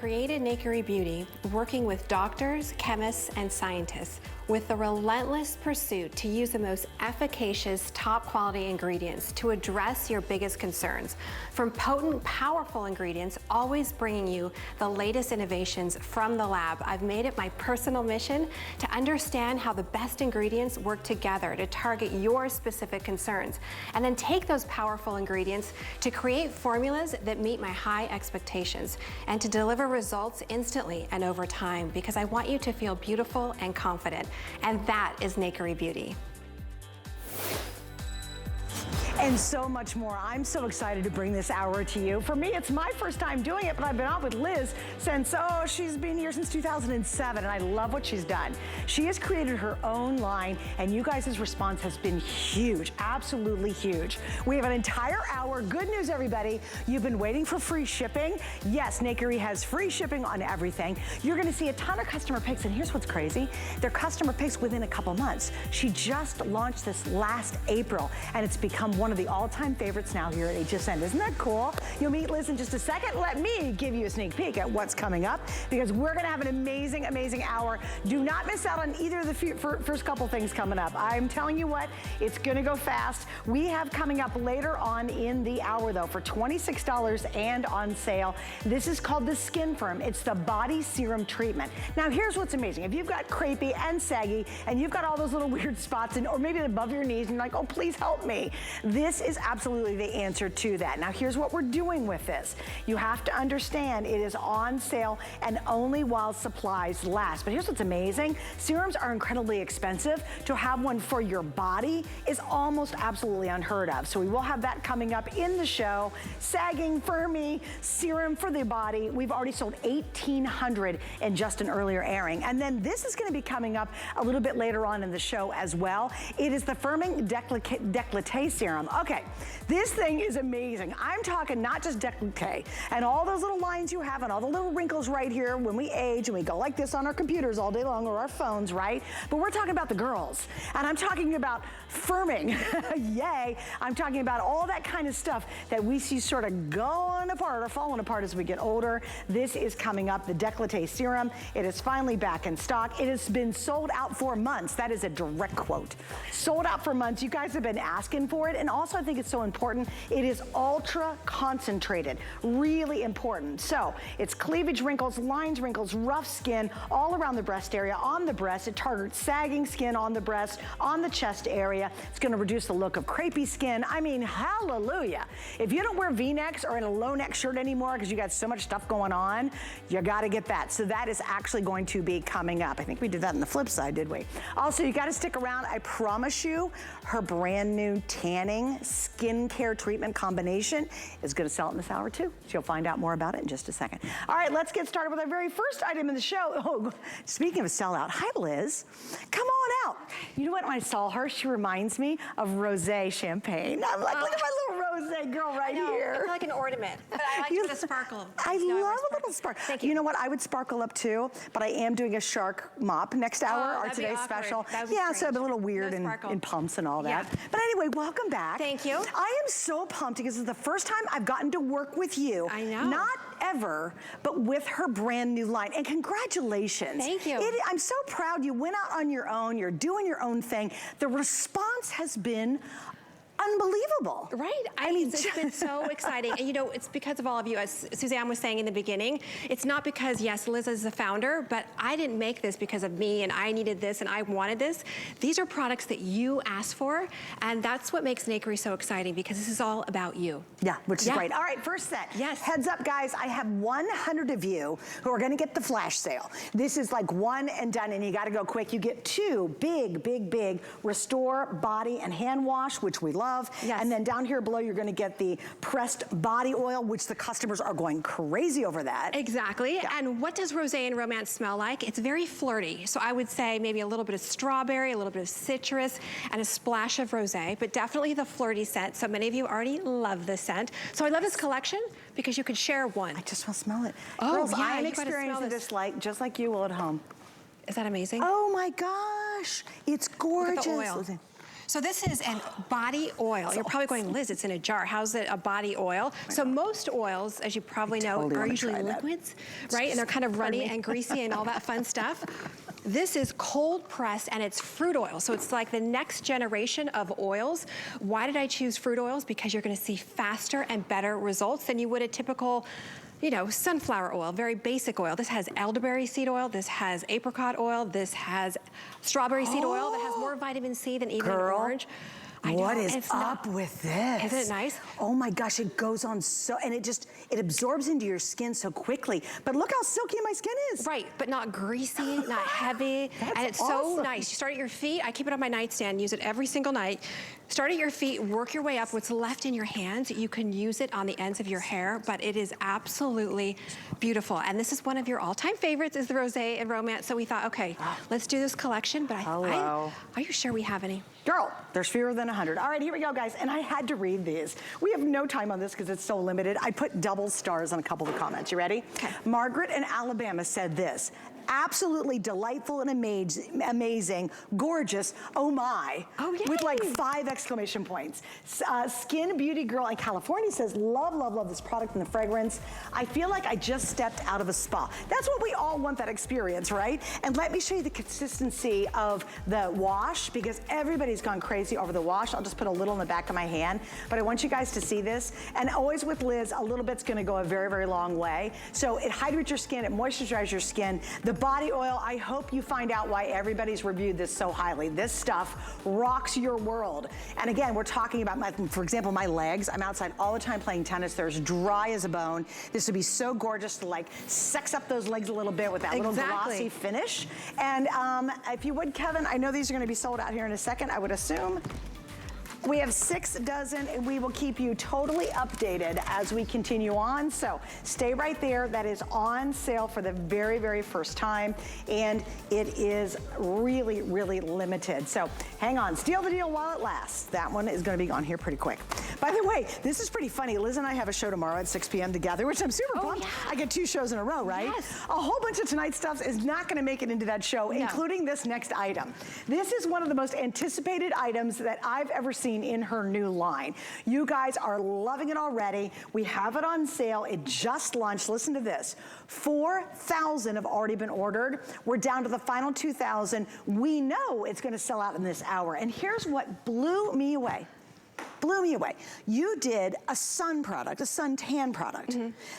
created Nakery Beauty working with doctors, chemists, and scientists with the relentless pursuit to use the most efficacious, top quality ingredients to address your biggest concerns. From potent, powerful ingredients, always bringing you the latest innovations from the lab, I've made it my personal mission to understand how the best ingredients work together to target your specific concerns, and then take those powerful ingredients to create formulas that meet my high expectations and to deliver results instantly and over time, because I want you to feel beautiful and confident. And that is Nakery Beauty. And so much more. I'm so excited to bring this hour to you. For me, it's my first time doing it, but I've been on with Liz since, she's been here since 2007, and I love what she's done. She has created her own line, and you guys' response has been huge, absolutely huge. We have an entire hour. Good news, everybody. You've been waiting for free shipping. Yes, Nakery has free shipping on everything. You're gonna see a ton of customer picks, and here's what's crazy. They're customer picks within a couple months. She just launched this last April, and it's become one of the all-time favorites now here at HSN. Isn't that cool? You'll meet Liz in just a second. Let me give you a sneak peek at what's coming up, because we're gonna have an amazing, amazing hour. Do not miss out on either of the first couple things coming up. I'm telling you what, it's gonna go fast. We have coming up later on in the hour though, for $26 and on sale. This is called the Skin Firm. It's the body serum treatment. Now here's what's amazing. If you've got crepey and saggy, and you've got all those little weird spots, or maybe above your knees, and you're like, oh, please help me. This is absolutely the answer to that. Now here's what we're doing with this. You have to understand it is on sale and only while supplies last. But here's what's amazing. Serums are incredibly expensive. To have one for your body is almost absolutely unheard of. So we will have that coming up in the show. Sagging, firmy, serum for the body. We've already sold 1,800 in just an earlier airing. And then this is gonna be coming up a little bit later on in the show as well. It is the Firming Decollete Serum. Okay, this thing is amazing. I'm talking not just decollete and all those little lines you have and all the little wrinkles right here when we age and we go like this on our computers all day long or our phones, right? But we're talking about the girls. And I'm talking about firming, yay. I'm talking about all that kind of stuff that we see sort of going apart or falling apart as we get older. This is coming up, the Decollete Serum. It is finally back in stock. It has been sold out for months. That is a direct quote. Sold out for months. You guys have been asking for it. And also I think it's so important, it is ultra concentrated, really important. So it's cleavage wrinkles, lines wrinkles, rough skin, all around the breast area, on the breast. It targets sagging skin on the breast, on the chest area. It's gonna reduce the look of crepey skin. I mean, hallelujah. If you don't wear V-necks or in a low neck shirt anymore because you got so much stuff going on, you gotta get that. So that is actually going to be coming up. I think we did that on the flip side, did we? Also, you gotta stick around. I promise you, her brand new tanning skincare treatment combination is gonna sell it in this hour too. You'll find out more about it in just a second. All right, let's get started with our very first item in the show. Oh, speaking of sellout, hi Liz. Come on out. You know what, when I saw her, she reminds me of rosé champagne. I'm like, look at my little rosé girl right here. I feel like an ornament, but I like the sparkle. I love a little sparkle. Thank you. You know what, I would sparkle up too, but I am doing a shark mop next hour, our today's special. Yeah, so I'm a little weird in pumps and all that. Yeah. But anyway, welcome back. Thank you. I am so pumped because this is the first time I've gotten to work with you. I know. Not ever, but with her brand new line. And congratulations. Thank you. I'm so proud you went out on your own. You're doing your own thing. The response has been unbelievable. Right. I mean, it's been so exciting. And you know, it's because of all of you, as Suzanne was saying in the beginning, it's not because, yes, Liz is the founder, but I didn't make this because of me and I needed this and I wanted this. These are products that you asked for, and that's what makes Nakery so exciting, because this is all about you. Yeah, which is great. All right, first set. Yes. Heads up, guys, I have 100 of you who are gonna get the flash sale. This is like one and done, and you gotta go quick. You get two big Restore Body and Hand Wash, which we love. Yes. And then down here below, you're gonna get the pressed body oil, which the customers are going crazy over that. Exactly. Yeah. And what does Rosé and Romance smell like? It's very flirty. So I would say maybe a little bit of strawberry, a little bit of citrus, and a splash of rosé, but definitely the flirty scent. So many of you already love this scent. So I love this collection because you could share one. I just want to smell it. Oh, girls, yeah, I'm experiencing this just like you will at home. Is that amazing? Oh my gosh, it's gorgeous. Look at the oil. So this is a body oil. You're probably going, Liz, it's in a jar. How's it a body oil? So most oils, as you probably know, are usually liquids, right? And they're kind of runny and greasy and all that fun stuff. This is cold pressed and it's fruit oil. So it's like the next generation of oils. Why did I choose fruit oils? Because you're gonna see faster and better results than you would a typical, you know, sunflower oil, very basic oil. This has elderberry seed oil, this has apricot oil, this has strawberry seed oil that has more vitamin C than even orange. What is up with this? Isn't it nice? Oh my gosh, it goes on so, and it absorbs into your skin so quickly. But look how silky my skin is. Right, but not greasy, not heavy. And it's so nice. You start at your feet. I keep it on my nightstand, use it every single night. Start at your feet, work your way up. What's left in your hands, you can use it on the ends of your hair, but it is absolutely beautiful. And this is one of your all-time favorites, is the Rosé and Romance. So we thought, okay, let's do this collection. But are you sure we have any? Girl, there's fewer than 100. All right, here we go, guys. And I had to read these. We have no time on this because it's so limited. I put double stars on a couple of the comments. You ready? Okay. Margaret in Alabama said this. Absolutely delightful and amazing, gorgeous, oh my. Oh, yay. With like 5 exclamation points. Skin Beauty Girl in California says, love, love, love this product and the fragrance. I feel like I just stepped out of a spa. That's what we all want, that experience, right? And let me show you the consistency of the wash, because everybody's gone crazy over the wash. I'll just put a little in the back of my hand, but I want you guys to see this. And always with Liz, a little bit's gonna go a very, very long way. So it hydrates your skin, it moisturizes your skin. The body oil, I hope you find out why everybody's reviewed this so highly. This stuff rocks your world. And again, we're talking about, for example, my legs. I'm outside all the time playing tennis. They're as dry as a bone. This would be so gorgeous to like sex up those legs a little bit with that little glossy finish. And if you would, Kevin, I know these are gonna be sold out here in a second, I would assume. We have 6 dozen, and we will keep you totally updated as we continue on. So stay right there. That is on sale for the very, very first time, and it is really, really limited. So hang on, steal the deal while it lasts. That one is going to be gone here pretty quick. By the way, this is pretty funny. Liz and I have a show tomorrow at 6 p.m. together, which I'm super pumped. Yeah. I get 2 shows in a row, right? Yes. A whole bunch of tonight's stuff is not going to make it into that show, including this next item. This is one of the most anticipated items that I've ever seen in her new line. You guys are loving it already. We have it on sale. It just launched. Listen to this. 4,000 have already been ordered. We're down to the final 2,000. We know it's going to sell out in this hour. And here's what blew me away. Blew me away. You did a sun product, a suntan product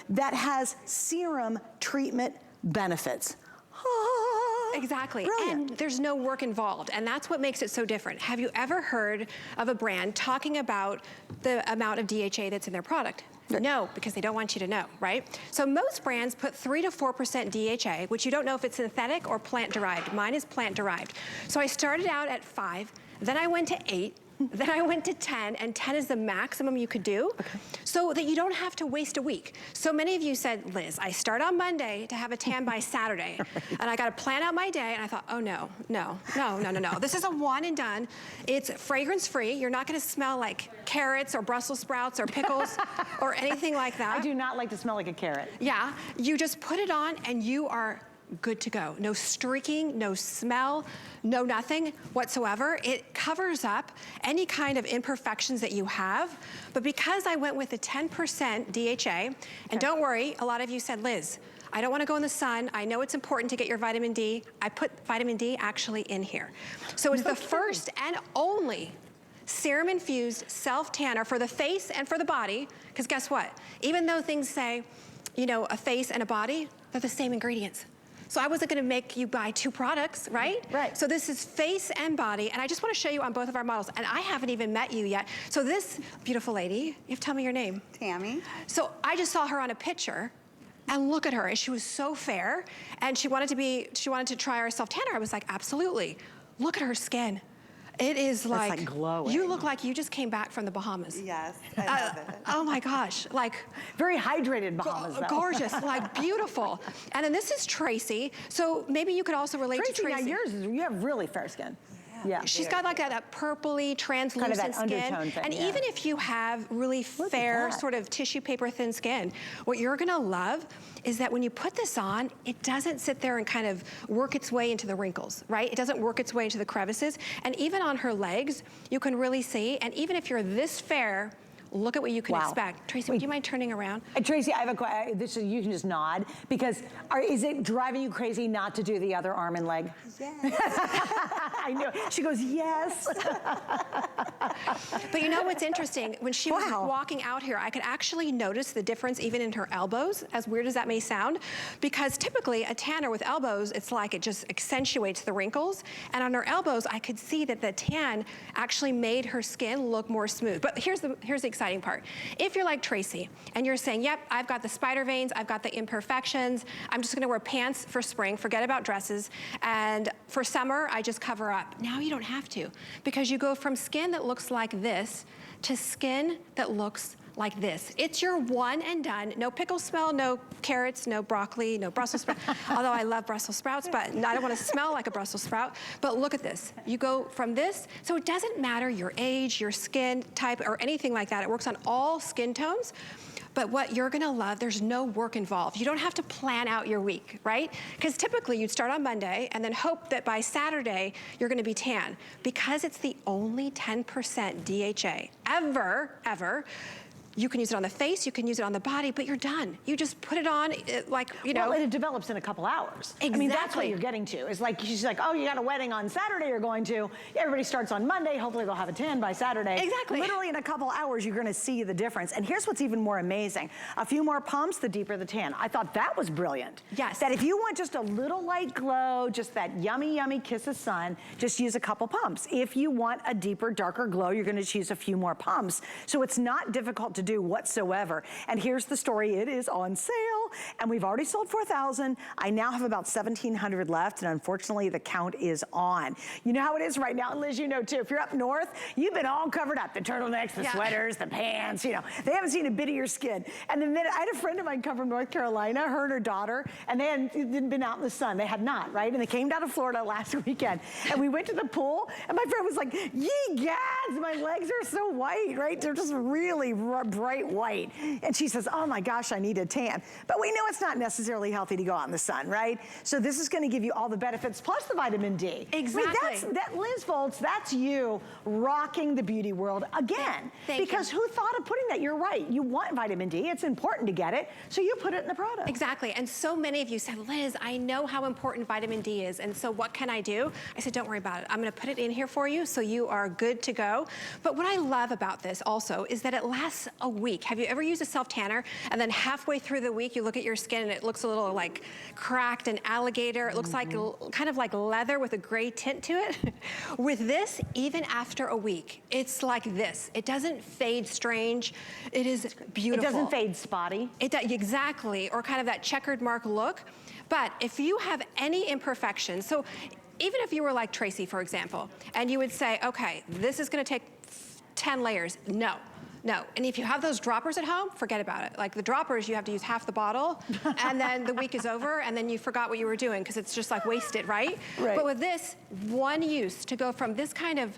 that has serum treatment benefits. Exactly. Brilliant. And there's no work involved, and that's what makes it so different. Have you ever heard of a brand talking about the amount of DHA that's in their product? No, because they don't want you to know, right? So most brands put 3 to 4% DHA, which you don't know if it's synthetic or plant-derived. Mine is plant-derived. So I started out at 5, then I went to 8, then I went to 10, and 10 is the maximum you could do, so that you don't have to waste a week. So many of you said, Liz, I start on Monday to have a tan by Saturday, and I gotta plan out my day, and I thought, oh no. This is a one and done. It's fragrance-free. You're not gonna smell like carrots or Brussels sprouts or pickles or anything like that. I do not like to smell like a carrot. Yeah, you just put it on and you are good to go. No streaking, no smell, no nothing whatsoever. It covers up any kind of imperfections that you have. But because I went with the 10% DHA, and don't worry, a lot of you said, Liz, I don't want to go in the sun. I know it's important to get your vitamin D. I put vitamin D actually in here. So it's the first and only serum-infused self-tanner for the face and for the body, because guess what? Even though things say, you know, a face and a body, they're the same ingredients. So I wasn't gonna make you buy 2 products, right? Right. So this is face and body, and I just wanna show you on both of our models, and I haven't even met you yet. So this beautiful lady, you have to tell me your name. Tammy. So I just saw her on a picture, and look at her, and she was so fair, and she wanted to try our self-tanner. I was like, absolutely. Look at her skin. It is like glowing. You look like you just came back from the Bahamas. Yes, I love it. Oh my gosh, like. Very hydrated Bahamas, though. Gorgeous, like beautiful. And then this is Tracy. So maybe you could also relate to Tracy. Now yours is, you have really fair skin. Yeah. She's got like that purpley, translucent kind of that skin. undertone thing, And even if you have really fair, sort of tissue paper thin skin, what you're gonna love is that when you put this on, it doesn't sit there and kind of work its way into the wrinkles, right? It doesn't work its way into the crevices. And even on her legs, you can really see, and even if you're this fair, look at what you can expect. Tracy, would you mind turning around? Tracy, I have a question. You can just nod, because is it driving you crazy not to do the other arm and leg? Yes. I know. She goes, yes. But you know what's interesting? When she was walking out here, I could actually notice the difference even in her elbows, as weird as that may sound, because typically a tanner with elbows, it's like it just accentuates the wrinkles. And on her elbows, I could see that the tan actually made her skin look more smooth. But here's the exciting part. If you're like Tracy and you're saying, yep, I've got the spider veins, I've got the imperfections, I'm just gonna wear pants for spring, forget about dresses, and for summer, I just cover up. Now you don't have to, because you go from skin that looks like this to skin that looks like this. It's your one and done. No pickle smell, no carrots, no broccoli, no Brussels sprouts. Although I love Brussels sprouts, but I don't want to smell like a Brussels sprout. But look at this. You go from this, so it doesn't matter your age, your skin type, or anything like that. It works on all skin tones. But what you're gonna love, there's no work involved. You don't have to plan out your week, right? Because typically you'd start on Monday and then hope that by Saturday you're gonna be tan. Because it's the only 10% DHA ever, you can use it on the face, you can use it on the body, but you're done. You just put it on, like, you know. Well, and it develops in a couple hours. Exactly. I mean, that's what you're getting to. It's like, she's like, oh, you got a wedding on Saturday you're going to. Everybody starts on Monday. Hopefully they'll have a tan by Saturday. Exactly. Literally in a couple hours, you're gonna see the difference. And here's what's even more amazing. A few more pumps, the deeper the tan. I thought that was brilliant. Yes. That if you want just a little light glow, just that yummy, yummy kiss of sun, just use a couple pumps. If you want a deeper, darker glow, you're gonna choose a few more pumps. So it's not difficult to do whatsoever. And here's the story, it is on sale, and we've already sold 4,000. I now have about 1,700 left, and unfortunately the count is on. You know how it is right now, and Liz, you know too, if you're up north, you've been all covered up, the turtlenecks, the sweaters, the pants, you know, they haven't seen a bit of your skin. And the minute, I had a friend of mine come from North Carolina, her and her daughter, and they hadn't been out in the sun, they had not, right? And they came down to Florida last weekend, and we went to the pool, and my friend was like, ye gads, my legs are so white, right? They're just really bright white. And she says, oh my gosh, I need a tan. But we know it's not necessarily healthy to go out in the sun, right? So this is gonna give you all the benefits, plus the vitamin D. Exactly. I mean, that Liz Volz, that's you rocking the beauty world again. Because who thought of putting that? You're right, you want vitamin D, it's important to get it, so you put it in the product. Exactly, and so many of you said, Liz, I know how important vitamin D is, and so what can I do? I said, don't worry about it. I'm gonna put it in here for you so you are good to go. But what I love about this also is that it lasts a week. Have you ever used a self-tanner and then halfway through the week you look at your skin and it looks a little like cracked and alligator? It looks like kind of like leather with a gray tint to it. With this, even after a week, it's like this. It doesn't fade strange. It is beautiful. It doesn't fade spotty. Exactly, or kind of that checkered mark look. But if you have any imperfections, so even if you were like Tracy, for example, and you would say, okay, this is gonna take 10 layers. No. And if you have those droppers at home, forget about it. Like the droppers, you have to use half the bottle, and then the week is over, and then you forgot what you were doing because it's just like wasted, right? But with this, one use to go from this kind of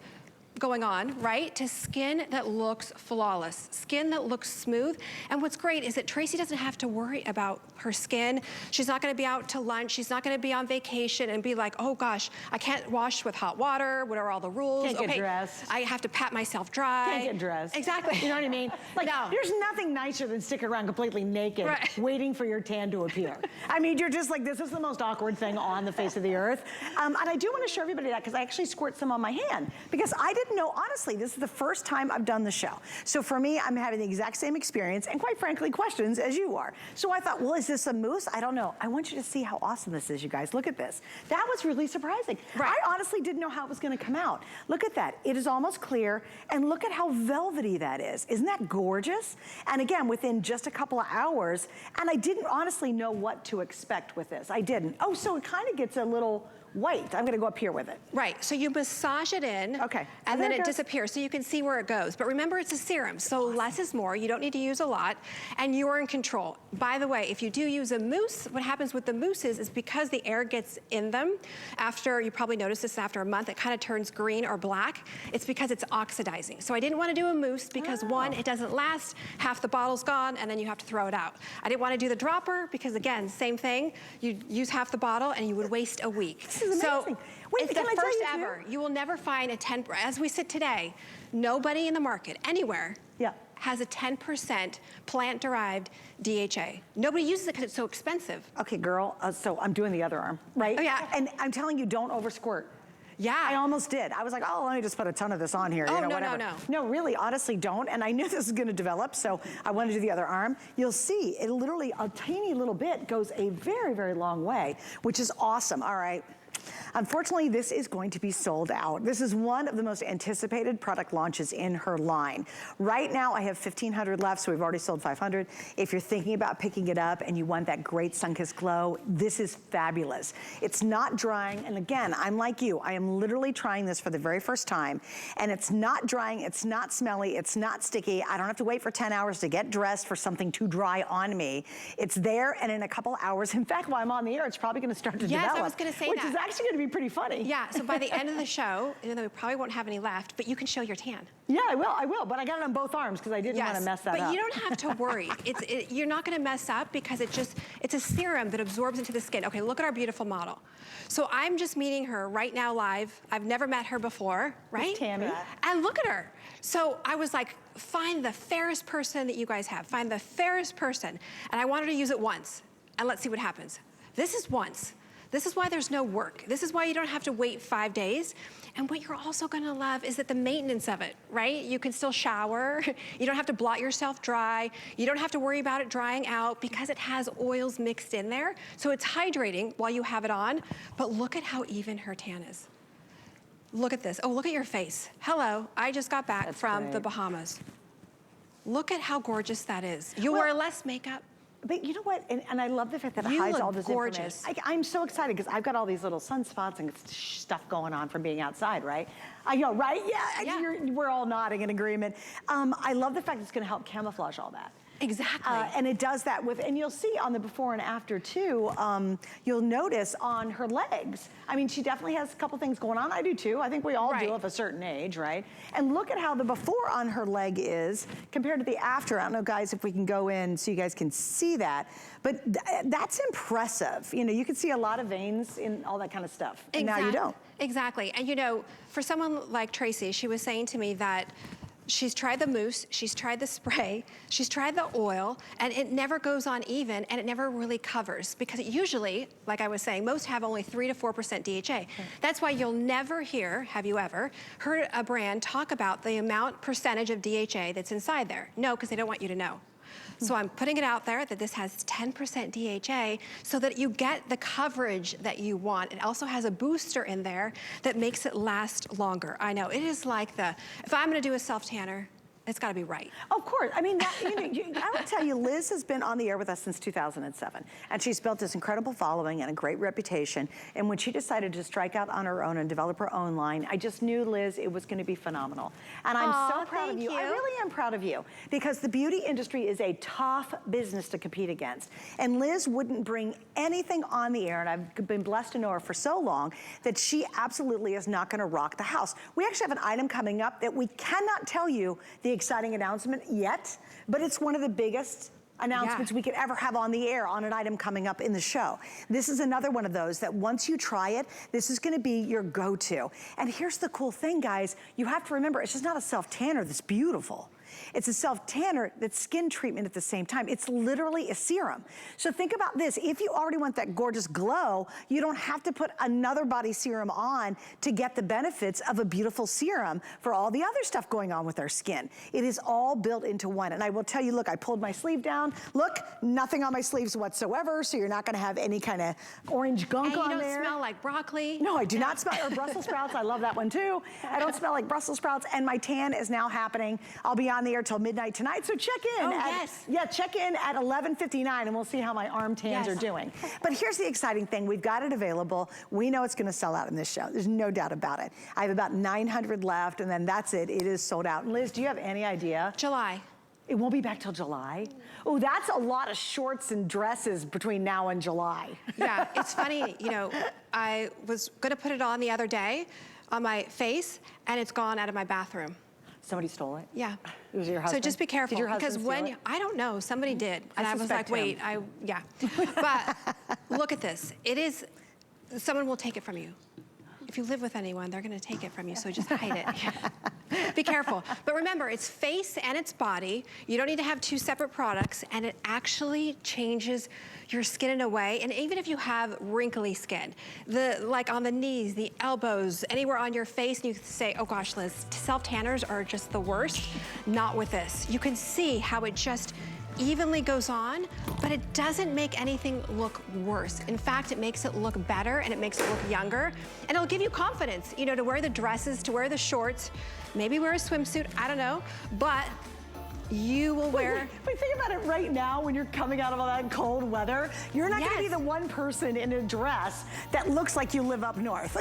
going on, right, to skin that looks flawless, skin that looks smooth. And what's great is that Tracy doesn't have to worry about her skin. She's not gonna be out to lunch. She's not gonna be on vacation and be like, oh gosh, I can't wash with hot water. What are all the rules? Can't get dressed. I have to pat myself dry. Can't get dressed. Exactly. You know what I mean? Like, there's nothing nicer than sticking around completely naked, waiting for your tan to appear. I mean, you're just like, this is the most awkward thing on the face of the earth. And I do wanna show everybody that because I actually squirt some on my hand because I didn't know, honestly, this is the first time I've done the show. So for me, I'm having the exact same experience and quite frankly, questions as you are. So I thought, well, is this a mousse? I don't know. I want you to see how awesome this is, you guys. Look at this. That was really surprising. I honestly didn't know how it was gonna come out. Look at that. It is almost clear and look at how velvety that is. Isn't that gorgeous? And again, within just a couple of hours, and I didn't honestly know what to expect with this. I didn't. Oh, so it kind of gets a little white. I'm gonna go up here with it. Right, so you massage it in. Okay. And then it goes. disappears, so you can see where it goes. But remember, it's a serum, so less is more. You don't need to use a lot, and you're in control. By the way, if you do use a mousse, what happens with the mousses is because the air gets in them, after, you probably noticed this after a month, it kind of turns green or black. It's because it's oxidizing. So I didn't want to do a mousse because one, it doesn't last, half the bottle's gone, and then you have to throw it out. I didn't want to do the dropper because, again, same thing. You'd use half the bottle and you would waste a week. This is amazing. Wait, it's the first ever. You will never find a 10, as we sit today, nobody in the market, anywhere, has a 10% plant-derived DHA. Nobody uses it because it's so expensive. Okay, girl, so I'm doing the other arm, right? Oh, yeah. And I'm telling you, don't over squirt. Yeah. I almost did. I was like, oh, let me just put a ton of this on here. Oh, you know, no, whatever. no. No, really, honestly, don't. And I knew this was gonna develop, so I wanted to do the other arm. You'll see, it literally, a tiny little bit goes a very, very long way, which is awesome. All right. Unfortunately, this is going to be sold out. This is one of the most anticipated product launches in her line. Right now, I have 1,500 left, so we've already sold 500. If you're thinking about picking it up and you want that great sun-kissed glow, this is fabulous. It's not drying, and again, I'm like you. I am literally trying this for the very first time, and it's not drying, it's not smelly, it's not sticky. I don't have to wait for 10 hours to get dressed for something too dry on me. It's there, and in a couple hours, in fact, while I'm on the air, it's probably gonna start to develop. Yes, I was gonna say which that. Is actually gonna be pretty funny. Yeah, so by the end of the show, even though we probably won't have any left, but you can show your tan. Yeah, I will, but I got it on both arms because I didn't want to mess that up. But you don't have to worry. You're not gonna mess up because it's a serum that absorbs into the skin. Okay, look at our beautiful model. So I'm just meeting her right now live. I've never met her before, right? It's Tammy. And look at her. So I was like, find the fairest person that you guys have. Find the fairest person. And I want her to use it once, and let's see what happens. This is once. This is why there's no work. This is why you don't have to wait 5 days. And what you're also gonna love is that the maintenance of it, right? You can still shower. You don't have to blot yourself dry. You don't have to worry about it drying out because it has oils mixed in there. So it's hydrating while you have it on. But look at how even her tan is. Look at this. Oh, look at your face. Hello, I just got back from the Bahamas. Look at how gorgeous that is. You wear less makeup. But you know what, and I love the fact that it hides all this gorgeous. information. I'm so excited because I've got all these little sunspots and stuff going on from being outside, right? I know, right? Yeah. We're all nodding in agreement. I love the fact it's gonna help camouflage all that. Exactly. And it does that with, and you'll see on the before and after too, you'll notice on her legs, I mean, she definitely has a couple things going on. I do too. I think we all do at a certain age, right? And look at how the before on her leg is compared to the after. I don't know, guys, if we can go in so you guys can see that, but that's impressive. You know, you can see a lot of veins in all that kind of stuff. And now you don't. Exactly. And you know, for someone like Tracy, she was saying to me that she's tried the mousse, she's tried the spray, she's tried the oil, and it never goes on even, and it never really covers. Because usually, like I was saying, most have only 3 to 4% DHA. That's why you'll never hear, have you ever, heard a brand talk about the percentage of DHA that's inside there? No, because they don't want you to know. So I'm putting it out there that this has 10% DHA so that you get the coverage that you want. It also has a booster in there that makes it last longer. I know, it is like if I'm gonna do a self-tanner, it's gotta be right. Of course, I mean, I will tell you, Liz has been on the air with us since 2007, and she's built this incredible following and a great reputation, and when she decided to strike out on her own and develop her own line, I just knew, Liz, it was gonna be phenomenal. And I'm so proud of you. I really am proud of you, because the beauty industry is a tough business to compete against, and Liz wouldn't bring anything on the air, and I've been blessed to know her for so long, that she absolutely is not gonna rock the house. We actually have an item coming up that we cannot tell you the exciting announcement yet, but it's one of the biggest announcements we could ever have on the air on an item coming up in the show. This is another one of those that once you try it, this is gonna be your go-to. And here's the cool thing, guys. You have to remember, it's just not a self-tanner that's beautiful. It's a self-tanner that's skin treatment at the same time. It's literally a serum. So think about this. If you already want that gorgeous glow, you don't have to put another body serum on to get the benefits of a beautiful serum for all the other stuff going on with our skin. It is all built into one. And I will tell you, look, I pulled my sleeve down. Look, nothing on my sleeves whatsoever, so you're not gonna have any kind of orange gunk on there. And you don't smell like broccoli. No, I do not smell, or Brussels sprouts. I love that one too. I don't smell like Brussels sprouts, and my tan is now happening. I'll be honest, on the air till midnight tonight, so check in. Oh, yes. Yeah, check in at 11:59 and we'll see how my arm tans are doing. But here's the exciting thing. We've got it available. We know it's gonna sell out in this show. There's no doubt about it. I have about 900 left and then that's it. It is sold out. And Liz, do you have any idea? July. It won't be back till July? Oh, that's a lot of shorts and dresses between now and July. Yeah, it's funny, you know, I was gonna put it on the other day on my face and it's gone out of my bathroom. Somebody stole it? Yeah. It was your husband? So just be careful. Did your husband because steal when it? I don't know, somebody did. And I was like, suspect wait, him. yeah. But look at this. It is, someone will take it from you. If you live with anyone, they're gonna take it from you, so just hide it. Be careful. But remember, it's face and it's body. You don't need to have two separate products, and it actually changes your skin in a way, and even if you have wrinkly skin, like on the knees, the elbows, anywhere on your face, and you say, oh gosh, Liz, self-tanners are just the worst. Not with this. You can see how it just evenly goes on, but it doesn't make anything look worse. In fact, it makes it look better and it makes it look younger, and it'll give you confidence, you know, to wear the dresses, to wear the shorts, maybe wear a swimsuit, I don't know, but you will wear... But think about it right now when you're coming out of all that cold weather. You're not gonna be the one person in a dress that looks like you live up north.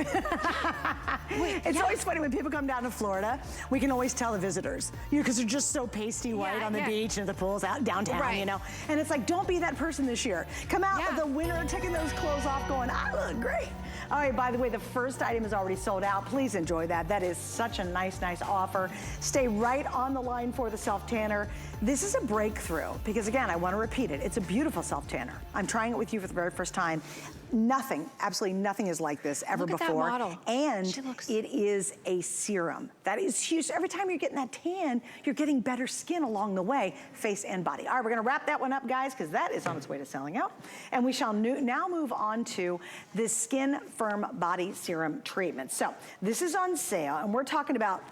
It's always funny when people come down to Florida, we can always tell the visitors, you know, because they're just so pasty white on the beach and the pools out downtown, you know. And it's like, don't be that person this year. Come out of the winter taking those clothes off going, I look great. All right, by the way, the first item is already sold out. Please enjoy that. That is such a nice, nice offer. Stay right on the line for the self-tanner. This is a breakthrough because, again, I want to repeat it. It's a beautiful self-tanner. I'm trying it with you for the very first time. Nothing, absolutely nothing is like this ever before. Look at that model. And it is a serum. That is huge. So every time you're getting that tan, you're getting better skin along the way, face and body. All right, we're gonna wrap that one up, guys, because that is on its way to selling out. And we shall now move on to this Skin Firm Body Serum Treatment. So this is on sale, and we're talking about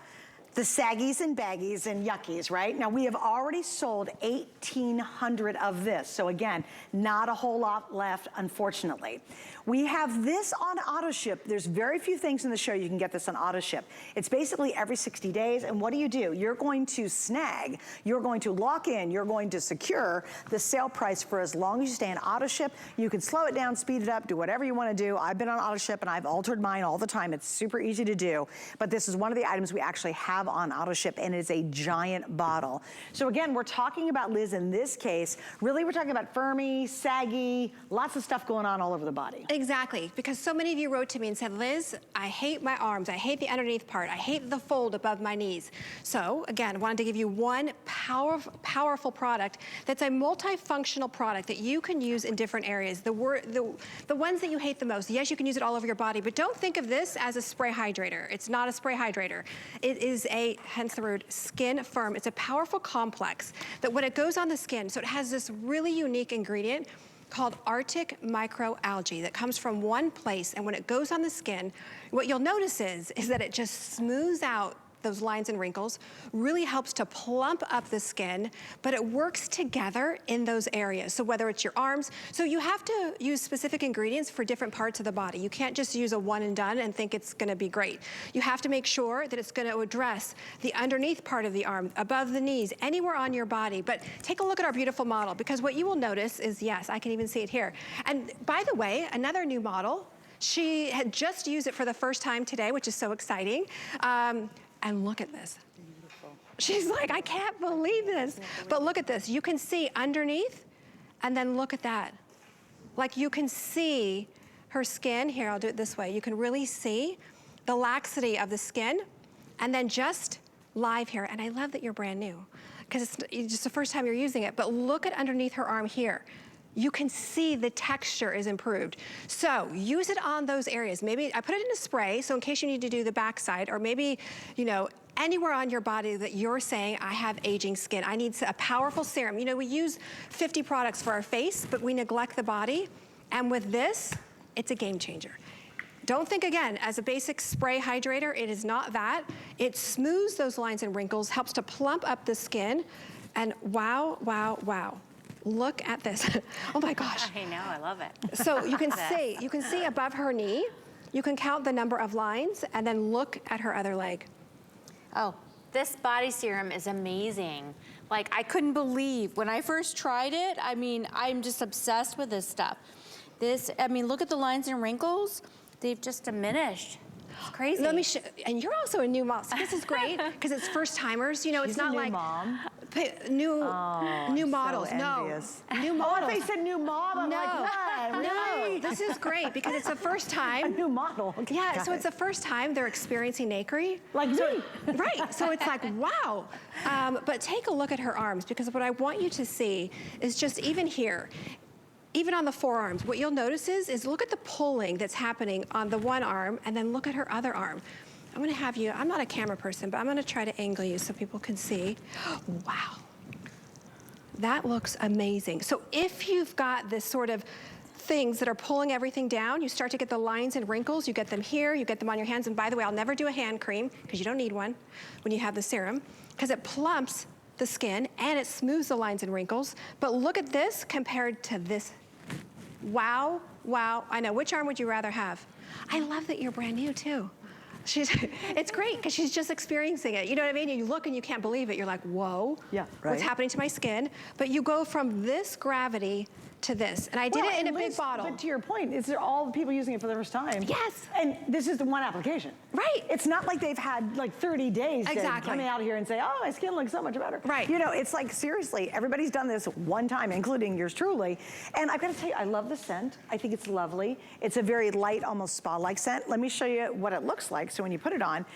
the saggies and baggies and yuckies, right? Now, we have already sold 1,800 of this. So again, not a whole lot left, unfortunately. We have this on auto ship. There's very few things in the show you can get this on auto ship. It's basically every 60 days. And what do? You're going to snag, you're going to lock in, you're going to secure the sale price for as long as you stay on auto ship. You can slow it down, speed it up, do whatever you want to do. I've been on auto ship and I've altered mine all the time. It's super easy to do. But this is one of the items we actually have on auto ship, and it is a giant bottle. So again, we're talking about, Liz, in this case, really we're talking about firmy, saggy, lots of stuff going on all over the body. Exactly, because so many of you wrote to me and said, Liz, I hate my arms, I hate the underneath part, I hate the fold above my knees. So again, I wanted to give you one powerful product that's a multifunctional product that you can use in different areas. The ones that you hate the most, yes, you can use it all over your body, but don't think of this as a spray hydrator. It's not a spray hydrator. It is a, hence the word, Skin Firm. It's a powerful complex that when it goes on the skin, so it has this really unique ingredient called Arctic microalgae that comes from one place, and when it goes on the skin, what you'll notice is that it just smooths out those lines and wrinkles, really helps to plump up the skin, but it works together in those areas. So whether it's your arms, so you have to use specific ingredients for different parts of the body. You can't just use a one and done and think it's gonna be great. You have to make sure that it's gonna address the underneath part of the arm, above the knees, anywhere on your body. But take a look at our beautiful model, because what you will notice is, yes, I can even see it here. And by the way, another new model, she had just used it for the first time today, which is so exciting. And look at this. Beautiful. She's like, I can't believe this. But look at this. You can see underneath, and then look at that. Like you can see her skin. Here, I'll do it this way. You can really see the laxity of the skin, and then just live here. And I love that you're brand new, because it's just the first time you're using it. But look at underneath her arm here. You can see the texture is improved. So use it on those areas. Maybe I put it in a spray, so in case you need to do the backside, or maybe, you know, anywhere on your body that you're saying, I have aging skin, I need a powerful serum. You know, we use 50 products for our face, but we neglect the body. And with this, it's a game changer. Don't think, again, as a basic spray hydrator, it is not that. It smooths those lines and wrinkles, helps to plump up the skin, and wow, wow, wow. Look at this. Oh my gosh. I know, I love it. So you can see above her knee, you can count the number of lines, and then look at her other leg. Oh, This body serum is amazing. Like, I couldn't believe when I first tried it. I mean, I'm just obsessed with this stuff. This, I mean, look at the lines and wrinkles. They've just diminished. It's crazy. Let me show, and you're also a new mom, so this is great because it's first timers. You know, She's it's not a new like mom. new I'm models. so No, envious. new Oh, models. they said new model. I'm No, like, what? no, Really? this is great because it's the first A time. new model. Okay, Yeah, got so it. it's the first time they're experiencing Nakery. Like me. Right, so it's like, wow. But take a look at her arms because what I want you to see is just even here, even on the forearms, what you'll notice is look at the pulling that's happening on the one arm and then look at her other arm. I'm gonna have you, I'm not a camera person, but I'm gonna try to angle you so people can see. Wow. That looks amazing. So if you've got this sort of things that are pulling everything down, you start to get the lines and wrinkles, you get them here, you get them on your hands, and by the way, I'll never do a hand cream, because you don't need one when you have the serum, because it plumps the skin and it smooths the lines and wrinkles. But look at this compared to this. Wow, wow. I know, which arm would you rather have? I love that you're brand new too. It's great because she's just experiencing it. You know what I mean? You look and you can't believe it. You're like, whoa, Yeah, right. what's happening to my skin? But you go from this gravity to this. And I did it in a big bottle. But to your point, is there all the people using it for the first time? Yes. And this is the one application. Right. It's not like they've had like 30 days Exactly. to come out here and say, oh, my skin looks so much better. Right. You know, it's like, seriously, everybody's done this one time, including yours truly. And I've got to tell you, I love the scent. I think it's lovely. It's a very light, almost spa-like scent. Let me show you what it looks like. So when you put it on,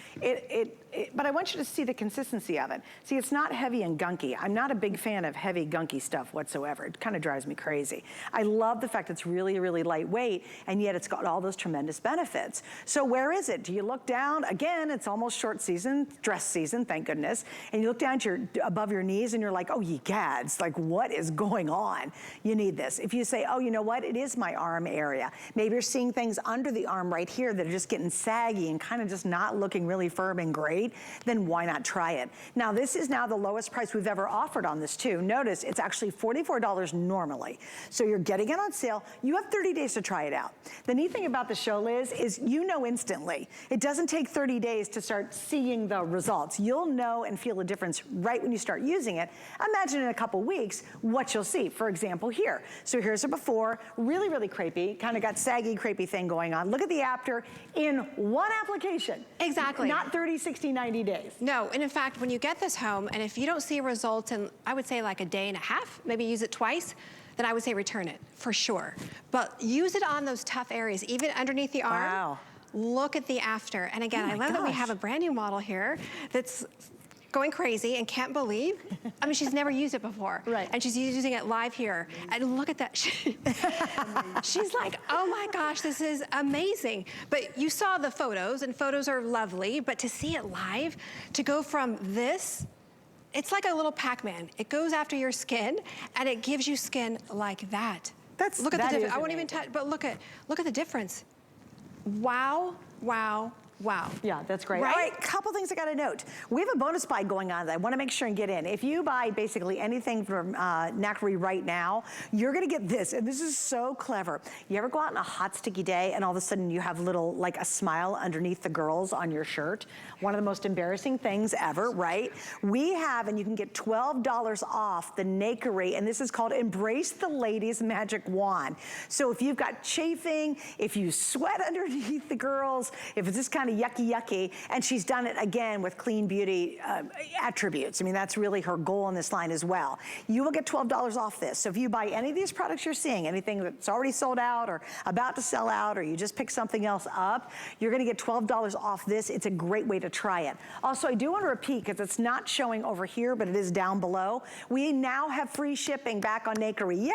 but I want you to see the consistency of it. See, it's not heavy and gunky. I'm not a big fan of heavy, gunky stuff whatsoever. It kind of drives me crazy. I love the fact it's really, really lightweight, and yet it's got all those tremendous benefits. So where is it? Do you look down? Again, it's almost short season, dress season, thank goodness. And you look down to above your knees, and you're like, oh, ye gads, like what is going on? You need this. If you say, oh, you know what? It is my arm area. Maybe you're seeing things under the arm right here that are just getting saggy and kind of just not looking really firm and great. Then why not try it? Now, this is now the lowest price we've ever offered on this too. Notice it's actually $44 normally. So you're getting it on sale. You have 30 days to try it out. The neat thing about the show, Liz, is you know instantly. It doesn't take 30 days to start seeing the results. You'll know and feel a difference right when you start using it. Imagine in a couple weeks what you'll see. For example, here. So here's a before, really, really crepey, kind of got saggy, crepey thing going on. Look at the after in one application. Exactly. Not 30, 60, 90 days. No, and in fact, when you get this home, and if you don't see results in, I would say like a day and a half, maybe use it twice, then I would say return it, for sure. But use it on those tough areas, even underneath the arm. Wow. Look at the after. And again, Oh I my love that we gosh. have a brand new model here that's going crazy and can't believe. I mean, she's never used it before. Right. And she's using it live here. And look at that. She's like, oh my gosh, this is amazing. But you saw the photos, and photos are lovely, but to see it live, to go from this, it's like a little Pac-Man. It goes after your skin, and it gives you skin like that. Look at the difference. I won't even touch, but look at the difference. Wow, wow, wow. Yeah, that's great. Right? All right, couple things I gotta note. We have a bonus buy going on that I wanna make sure and get in. If you buy basically anything from Nakery right now, you're gonna get this, and this is so clever. You ever go out on a hot, sticky day and all of a sudden you have little, like a smile underneath the girls on your shirt? One of the most embarrassing things ever, right? We have, and you can get $12 off the Nakery, and this is called Embrace the Ladies Magic Wand. So if you've got chafing, if you sweat underneath the girls, if it's just kind of yucky, and she's done it again with clean beauty attributes. I mean, that's really her goal in this line as well. You will get $12 off this. So if you buy any of these products you're seeing, anything that's already sold out or about to sell out, or you just pick something else up, you're gonna get $12 off this. It's a great way to try it. Also, I do want to repeat, because it's not showing over here, but it is down below. We now have free shipping back on Nakery. Yay!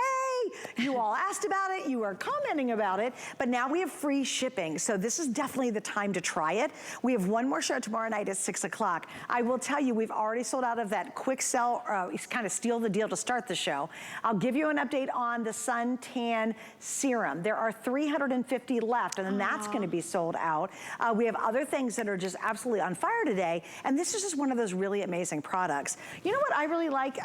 You all asked about it, you were commenting about it, but now we have free shipping. So this is definitely the time to try it. We have one more show tomorrow night at 6 o'clock. I will tell you, we've already sold out of that quick sell, kind of steal the deal to start the show. I'll give you an update on the Sun Tan Serum. There are 350 left, and then that's going to be sold out. We have other things that are just absolutely on fire today, and this is just one of those really amazing products. You know what I really like,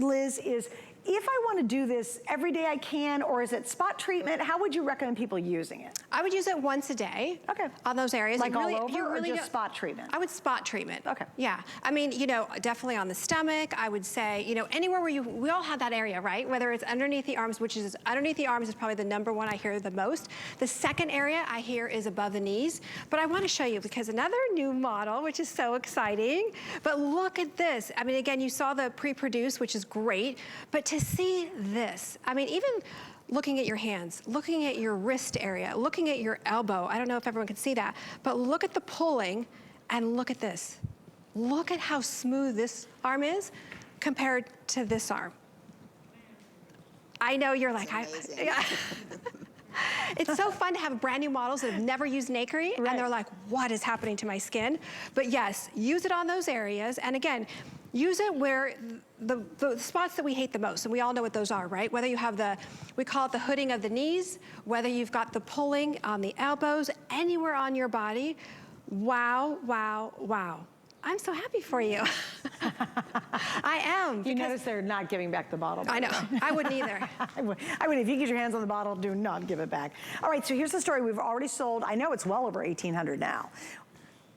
Liz, is if I want to do this every day I can, or is it spot treatment? How would you recommend people using it? I would use it once a day. Okay. On those areas. Like really, all over, or just spot treatment? I would spot treatment. Okay. Yeah. I mean, you know, definitely on the stomach. I would say, you know, anywhere where we all have that area, right? Whether it's underneath the arms, which is underneath the arms is probably the number one I hear the most. The second area I hear is above the knees. But I want to show you because another new model, which is so exciting. But look at this. I mean, again, you saw the pre-produced, which is great. But to see this, I mean, even looking at your hands, looking at your wrist area, looking at your elbow. I don't know if everyone can see that, but look at the pulling and look at this. Look at how smooth this arm is compared to this arm. I know you're like, yeah. It's so fun to have brand new models that have never used Nakery, and they're like, what is happening to my skin? But yes, use it on those areas. And again, use it where the spots that we hate the most, and we all know what those are, right? Whether you have we call it the hooding of the knees, whether you've got the pulling on the elbows, anywhere on your body. Wow, wow, wow. I'm so happy for you. I am. You notice they're not giving back the bottle. I know. I wouldn't either. I would. If you get your hands on the bottle, do not give it back. All right, so here's the story. We've already sold, I know it's well over 1,800 now.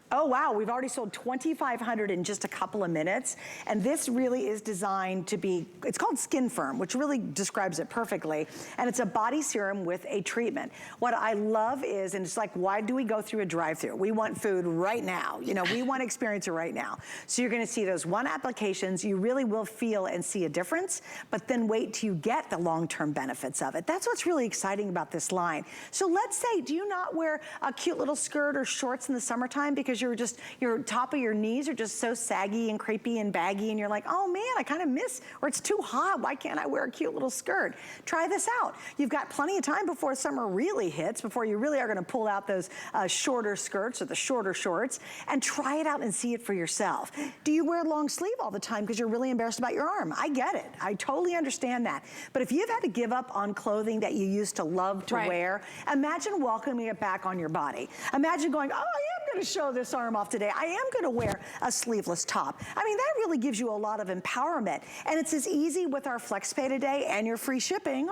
Oh wow, we've already sold 2,500 in just a couple of minutes. And this really is designed to be, it's called Skin Firm, which really describes it perfectly. And it's a body serum with a treatment. What I love is, and it's like, why do we go through a drive-thru? We want food right now. You know, we want to experience it right now. So you're gonna see those one applications, you really will feel and see a difference, but then wait till you get the long-term benefits of it. That's what's really exciting about this line. So let's say, do you not wear a cute little skirt or shorts in the summertime because your top of your knees are just so saggy and crepey and baggy, and you're like, oh man, I kind of miss, or it's too hot, why can't I wear a cute little skirt? Try this out. You've got plenty of time before summer really hits, before you really are gonna pull out those shorter skirts or the shorter shorts, and try it out and see it for yourself. Do you wear long sleeve all the time because you're really embarrassed about your arm? I get it, I totally understand that. But if you've had to give up on clothing that you used to love to wear, imagine welcoming it back on your body. Imagine going, oh, I am gonna show this arm off today. I am gonna wear a sleeveless top. I mean, that really gives you a lot of empowerment. And it's as easy with our FlexPay today and your free shipping,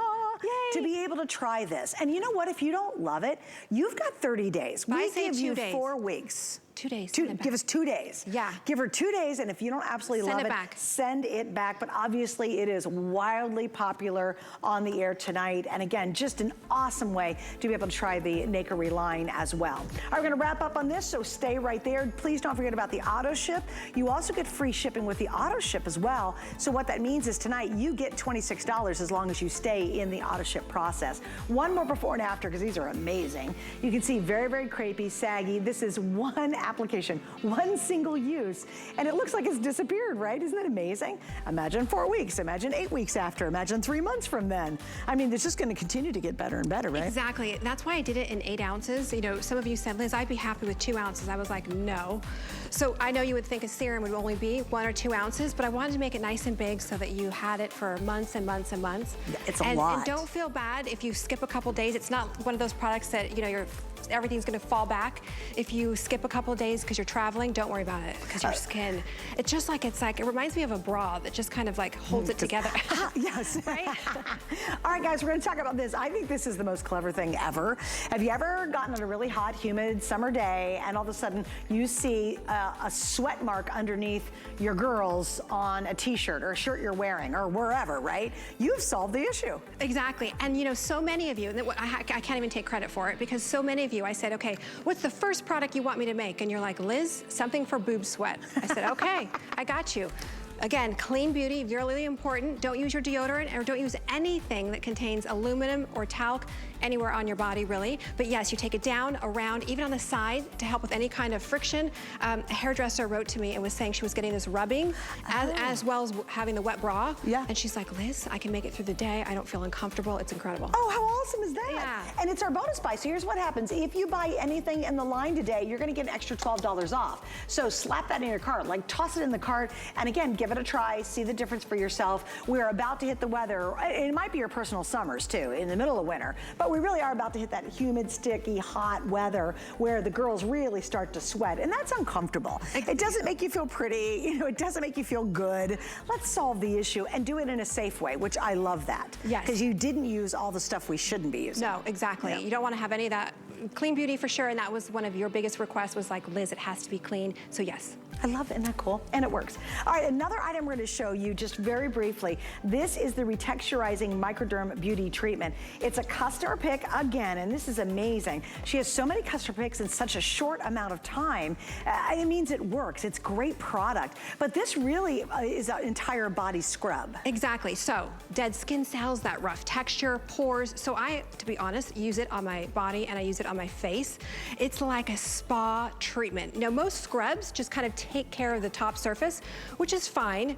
to be able to try this. And you know what, if you don't love it, you've got 30 days. We give you 4 weeks. 2 days. Give us 2 days. Yeah. Give her 2 days, and if you don't absolutely love it, send it back. But obviously, it is wildly popular on the air tonight. And again, just an awesome way to be able to try the Nakery line as well. All right, we're gonna wrap up on this, so stay right there. Please don't forget about the auto ship. You also get free shipping with the auto ship as well. So what that means is tonight, you get $26 as long as you stay in the auto ship process. One more before and after, because these are amazing. You can see very, very crepey, saggy. This is one application, one single use, and it looks like it's disappeared, right? Isn't that amazing? Imagine 4 weeks, imagine 8 weeks after, imagine 3 months from then. I mean, it's just gonna continue to get better and better, right? Exactly, that's why I did it in 8 ounces. You know, some of you said, Liz, I'd be happy with 2 ounces. I was like, no. So I know you would think a serum would only be 1 or 2 ounces, but I wanted to make it nice and big so that you had it for months and months and months. Yeah, it's a lot. And don't feel bad if you skip a couple days. It's not one of those products that, you know, everything's gonna fall back. If you skip a couple of days because you're traveling, don't worry about it, because your skin, it's like, it reminds me of a bra that just kind of like holds it together. Yes. Right? All right, guys, we're gonna talk about this. I think this is the most clever thing ever. Have you ever gotten on a really hot, humid summer day, and all of a sudden you see a sweat mark underneath your girls on a t-shirt or a shirt you're wearing or wherever, right? You've solved the issue. Exactly, and you know, so many of you, and I can't even take credit for it, because so many of you, I said, okay, what's the first product you want me to make? And you're like, Liz, something for boob sweat. I said, okay, I got you. Again, clean beauty, really important. Don't use your deodorant, or don't use anything that contains aluminum or talc anywhere on your body, really. But yes, you take it down, around, even on the side to help with any kind of friction. A hairdresser wrote to me and was saying she was getting this rubbing as well as having the wet bra. Yeah. And she's like, Liz, I can make it through the day. I don't feel uncomfortable. It's incredible. Oh, how awesome is that? Yeah. And it's our bonus buy. So here's what happens. If you buy anything in the line today, you're gonna get an extra $12 off. So slap that in your cart, like toss it in the cart. And again, get give it a try, see the difference for yourself. We're about to hit the weather. It might be your personal summers too, in the middle of winter, but we really are about to hit that humid, sticky, hot weather where the girls really start to sweat, and that's uncomfortable. It doesn't make you feel pretty, you know, it doesn't make you feel good. Let's solve the issue and do it in a safe way, which I love that. Yes. Because you didn't use all the stuff we shouldn't be using. No, exactly. Yeah. You don't want to have any of that. Clean beauty for sure, and that was one of your biggest requests, was like, Liz, it has to be clean. So yes. I love it, isn't that cool? And it works. All right, another item we're gonna show you just very briefly. This is the Retexturizing Microderm Beauty Treatment. It's a customer pick again, and this is amazing. She has so many customer picks in such a short amount of time. It means it works. It's great product. But this really is an entire body scrub. Exactly. So dead skin cells, that rough texture, pores. So I, to be honest, use it on my body and I use it on my face. It's like a spa treatment. Now, most scrubs just kind of take care of the top surface, which is fine.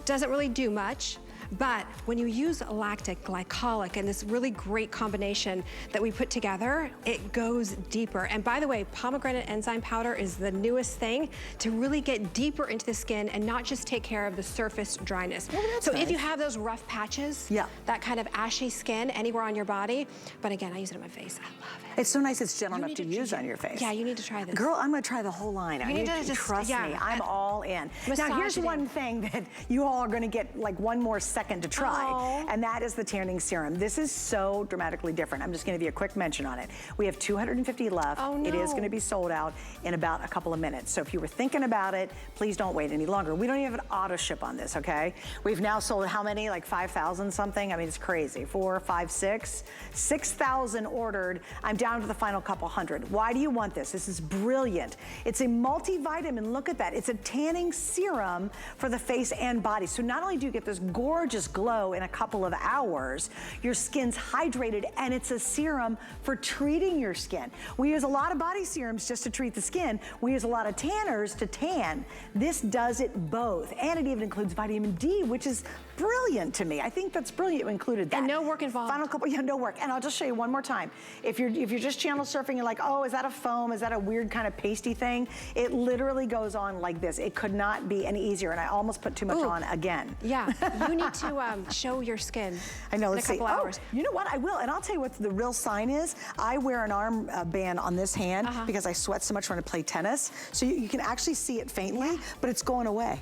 Doesn't really do much. But when you use lactic, glycolic, and this really great combination that we put together, it goes deeper. And by the way, pomegranate enzyme powder is the newest thing to really get deeper into the skin and not just take care of the surface dryness. Oh, so nice. if you have those rough patches, yeah, that kind of ashy skin anywhere on your body, but again, I use it on my face. I love it. It's so nice it's gentle enough to use on your face. Yeah, you need to try this. Girl, I'm gonna try the whole line. You need to just, trust me, I'm all in. Now here's one thing that you all are gonna get like one more second to try, and that is the Tanning Serum. This is so dramatically different. I'm just gonna give you a quick mention on it. We have 250 left. Oh, no. It is gonna be sold out in about a couple of minutes. So if you were thinking about it, please don't wait any longer. We don't even have an auto ship on this, okay? We've now sold how many, like 5,000 something? I mean, it's crazy. 4, 5, 6, 6,000 ordered. I'm down to the final couple hundred. Why do you want this? This is brilliant. It's a multivitamin, look at that. It's a tanning serum for the face and body. So not only do you get this gorgeous glow in a couple of hours, your skin's hydrated, and it's a serum for treating your skin. We use a lot of body serums just to treat the skin. We use a lot of tanners to tan. This does it both. And it even includes vitamin D, which is brilliant to me. I think that's brilliant you included that. And no work involved. Final couple, yeah, no work. And I'll just show you one more time. If you're just channel surfing, you're like, oh, is that a foam? Is that a weird kind of pasty thing? It literally goes on like this. It could not be any easier, and I almost put too much on again. Yeah, you need to show your skin. I know, let's in a couple see. hours. Oh, you know what, I will, and I'll tell you what the real sign is. I wear an arm band on this hand because I sweat so much when I play tennis. So you can actually see it faintly, but it's going away.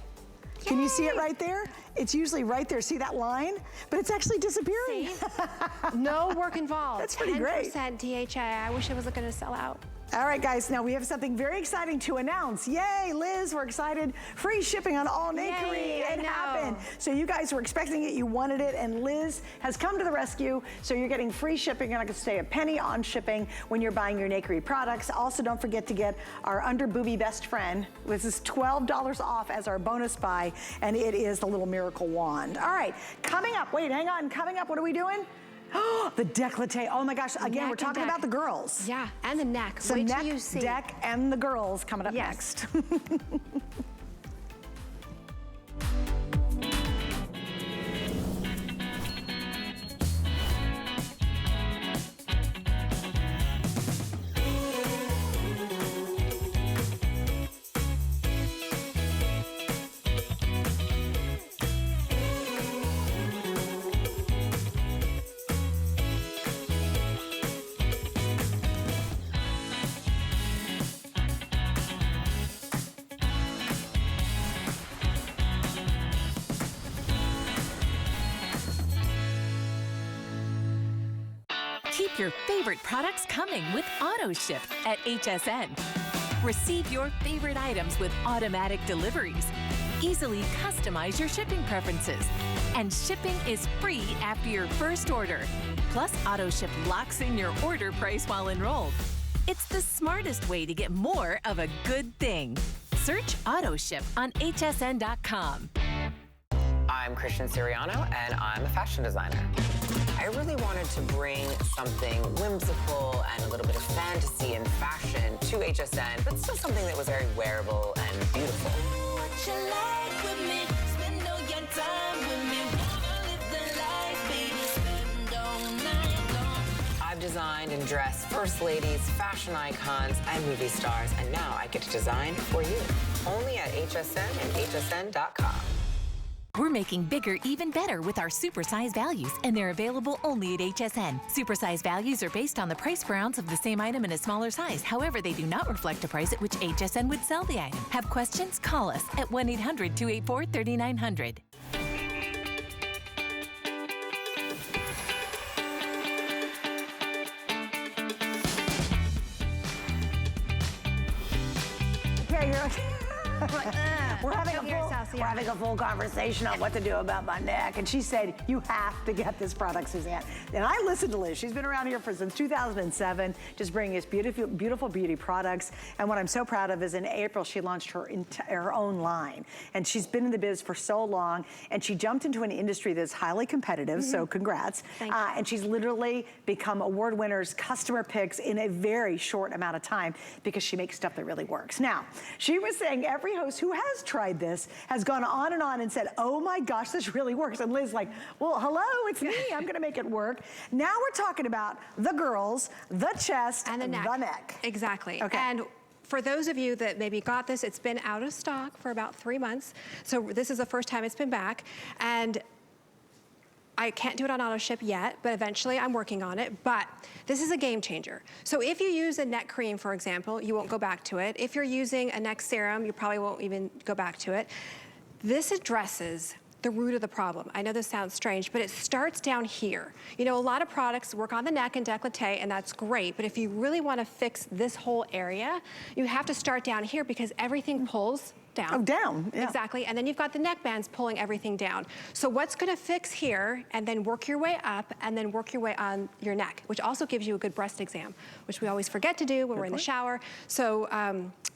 Yay. Can you see it right there? It's usually right there. See that line? But it's actually disappearing. No work involved. That's pretty great. 10% DHA. I wish it was going to sell out. All right, guys, now we have something very exciting to announce. Yay, Liz, we're excited. Free shipping on all Nakery. It happened. So you guys were expecting it, you wanted it, and Liz has come to the rescue. So you're getting free shipping. You're not gonna stay a penny on shipping when you're buying your Nakery products. Also, don't forget to get our Under Boobie Best Friend. This is $12 off as our bonus buy, and it is the little miracle wand. All right, coming up, wait, hang on, coming up, what are we doing? Oh, the décolleté. Oh my gosh, again, we're talking about the girls. Yeah, and the neck. So wait neck, till you see. deck, and the girls coming up next. Keep your favorite products coming with AutoShip at HSN. Receive your favorite items with automatic deliveries. Easily customize your shipping preferences. And shipping is free after your first order. Plus, AutoShip locks in your order price while enrolled. It's the smartest way to get more of a good thing. Search AutoShip on hsn.com. I'm Christian Siriano, and I'm a fashion designer. I really wanted to bring something whimsical and a little bit of fantasy and fashion to HSN, but still something that was very wearable and beautiful. I've designed and dressed first ladies, fashion icons, and movie stars, and now I get to design for you. Only at HSN and hsn.com. We're making bigger even better with our supersize values, and they're available only at HSN. Supersize values are based on the price per ounce of the same item in a smaller size. However, they do not reflect a price at which HSN would sell the item. Have questions? Call us at 1-800-284-3900. We're having a full conversation on what to do about my neck. And she said, you have to get this product, Suzanne. And I listened to Liz. She's been around here since 2007, just bringing us beautiful beauty products. And what I'm so proud of is in April, she launched her own line. And she's been in the biz for so long. And she jumped into an industry that's highly competitive. So congrats. Thank you. And she's literally become award winners, customer picks in a very short amount of time because she makes stuff that really works. Now, she was saying every host who has tried this has gone on and said, oh my gosh, this really works. And Liz like, well, hello, it's me. I'm gonna make it work. Now we're talking about the girls, the chest, And the neck. Exactly. Okay. And for those of you that maybe got this, it's been out of stock for about 3 months. So this is the first time it's been back. And I can't do it on auto ship yet, but eventually I'm working on it. But this is a game changer. So if you use a neck cream, for example, you won't go back to it. If you're using a neck serum, you probably won't even go back to it. This addresses the root of the problem. I know this sounds strange, but it starts down here. You know, a lot of products work on the neck and décolleté, and that's great, but if you really wanna fix this whole area, you have to start down here because everything pulls down. Oh, down, yeah. Exactly, and then you've got the neck bands pulling everything down. So what's gonna fix here, and then work your way up, and then work your way on your neck, which also gives you a good breast exam, which we always forget to do when we're in the shower. So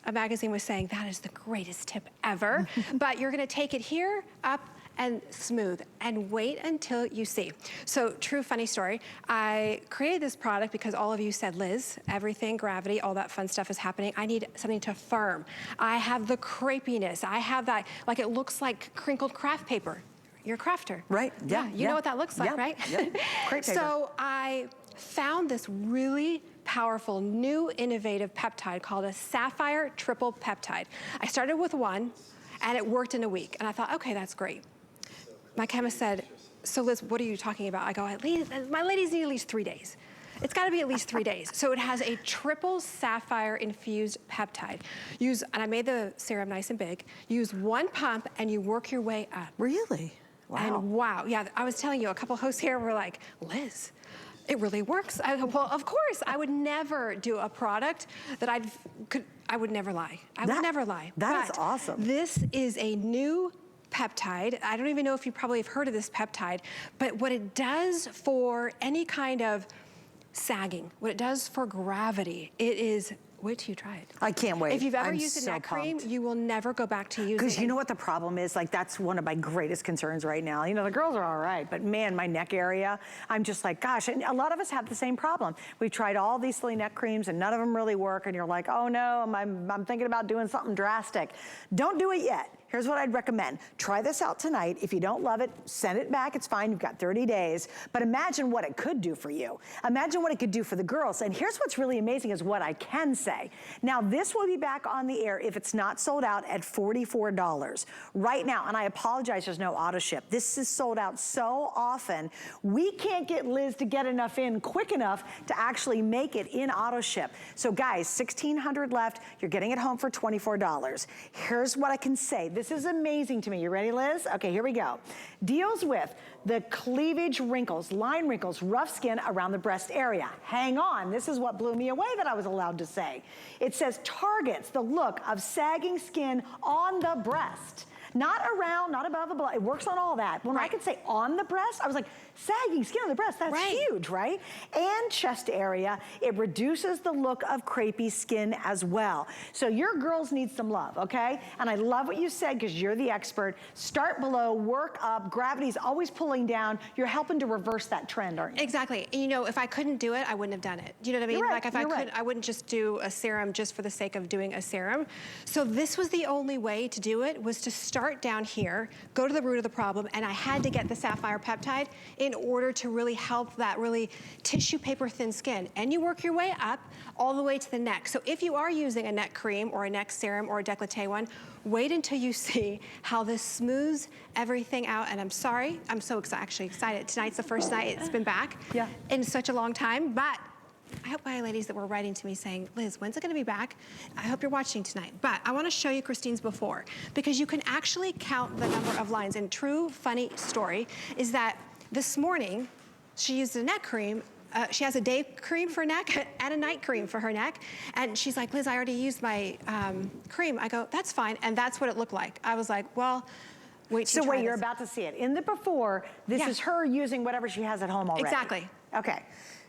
a magazine was saying, that is the greatest tip ever. But you're gonna take it here, up, and smooth, and wait until you see. So true funny story, I created this product because all of you said, Liz, everything, gravity, all that fun stuff is happening. I need something to firm. I have the crepiness. I have that, like it looks like crinkled craft paper. You're a crafter. Right, yeah. You know what that looks like, right? Yeah. Crepe paper. So I found this really powerful, new, innovative peptide called a Sapphire Triple Peptide. I started with one, and it worked in a week. And I thought, okay, that's great. My chemist said, so Liz, what are you talking about? I go, at least, my ladies need at least 3 days. It's gotta be at least 3 days. So it has a triple sapphire infused peptide. And I made the serum nice and big. Use one pump and you work your way up. Really? Wow. And wow, yeah, I was telling you, a couple hosts here were like, Liz, it really works. Well, of course, I would never do a product that I would never lie. I would never lie. That is awesome. This is a new peptide. I don't even know if you probably have heard of this peptide, but what it does for any kind of sagging, what it does for gravity, it is, wait till you try it. I can't wait. If you've ever I'm used a so neck cream, pumped. you will never go back to using it. Because you know what the problem is? Like, that's one of my greatest concerns right now. You know, the girls are all right, but man, my neck area, I'm just like, gosh, and a lot of us have the same problem. We've tried all these silly neck creams and none of them really work, and you're like, oh no, I'm thinking about doing something drastic. Don't do it yet. Here's what I'd recommend. Try this out tonight. If you don't love it, send it back. It's fine. You've got 30 days. But imagine what it could do for you. Imagine what it could do for the girls. And here's what's really amazing is what I can say. Now, this will be back on the air if it's not sold out at $44 right now. And I apologize, there's no auto ship. This is sold out so often. We can't get Liz to get enough in quick enough to actually make it in auto ship. So guys, 1,600 left. You're getting it home for $24. Here's what I can say. This is amazing to me. You ready, Liz? Okay, here we go. Deals with the cleavage wrinkles, line wrinkles, rough skin around the breast area. Hang on, this is what blew me away that I was allowed to say. It says targets the look of sagging skin on the breast. Not around, not above the blood. It works on all that. When I could say on the breast, I was like, sagging skin on the breast, that's huge, right? And chest area, it reduces the look of crepey skin as well. So your girls need some love, okay? And I love what you said because you're the expert. Start below, work up, gravity's always pulling down. You're helping to reverse that trend, aren't you? Exactly. You know, if I couldn't do it, I wouldn't have done it. Do you know what I mean? You're right, Like if I could, I wouldn't just do a serum just for the sake of doing a serum. So this was the only way to do it, was to start start down here, go to the root of the problem, and I had to get the sapphire peptide in order to really help that really tissue paper thin skin. And you work your way up all the way to the neck. So if you are using a neck cream or a neck serum or a Decollete one, wait until you see how this smooths everything out. And I'm sorry, I'm so actually excited. Tonight's the first night it's been back in such a long time, but I hope my ladies that were writing to me saying, Liz, when's it gonna be back? I hope you're watching tonight. But I wanna show you Christine's before, because you can actually count the number of lines. And true funny story is that this morning, she used a neck cream. She has a day cream for neck and a night cream for her neck. And she's like, Liz, I already used my cream. I go, that's fine. And that's what it looked like. I was like, well, wait till you try wait, you're this. about to see it. In the before, this is her using whatever she has at home already. Exactly. Okay.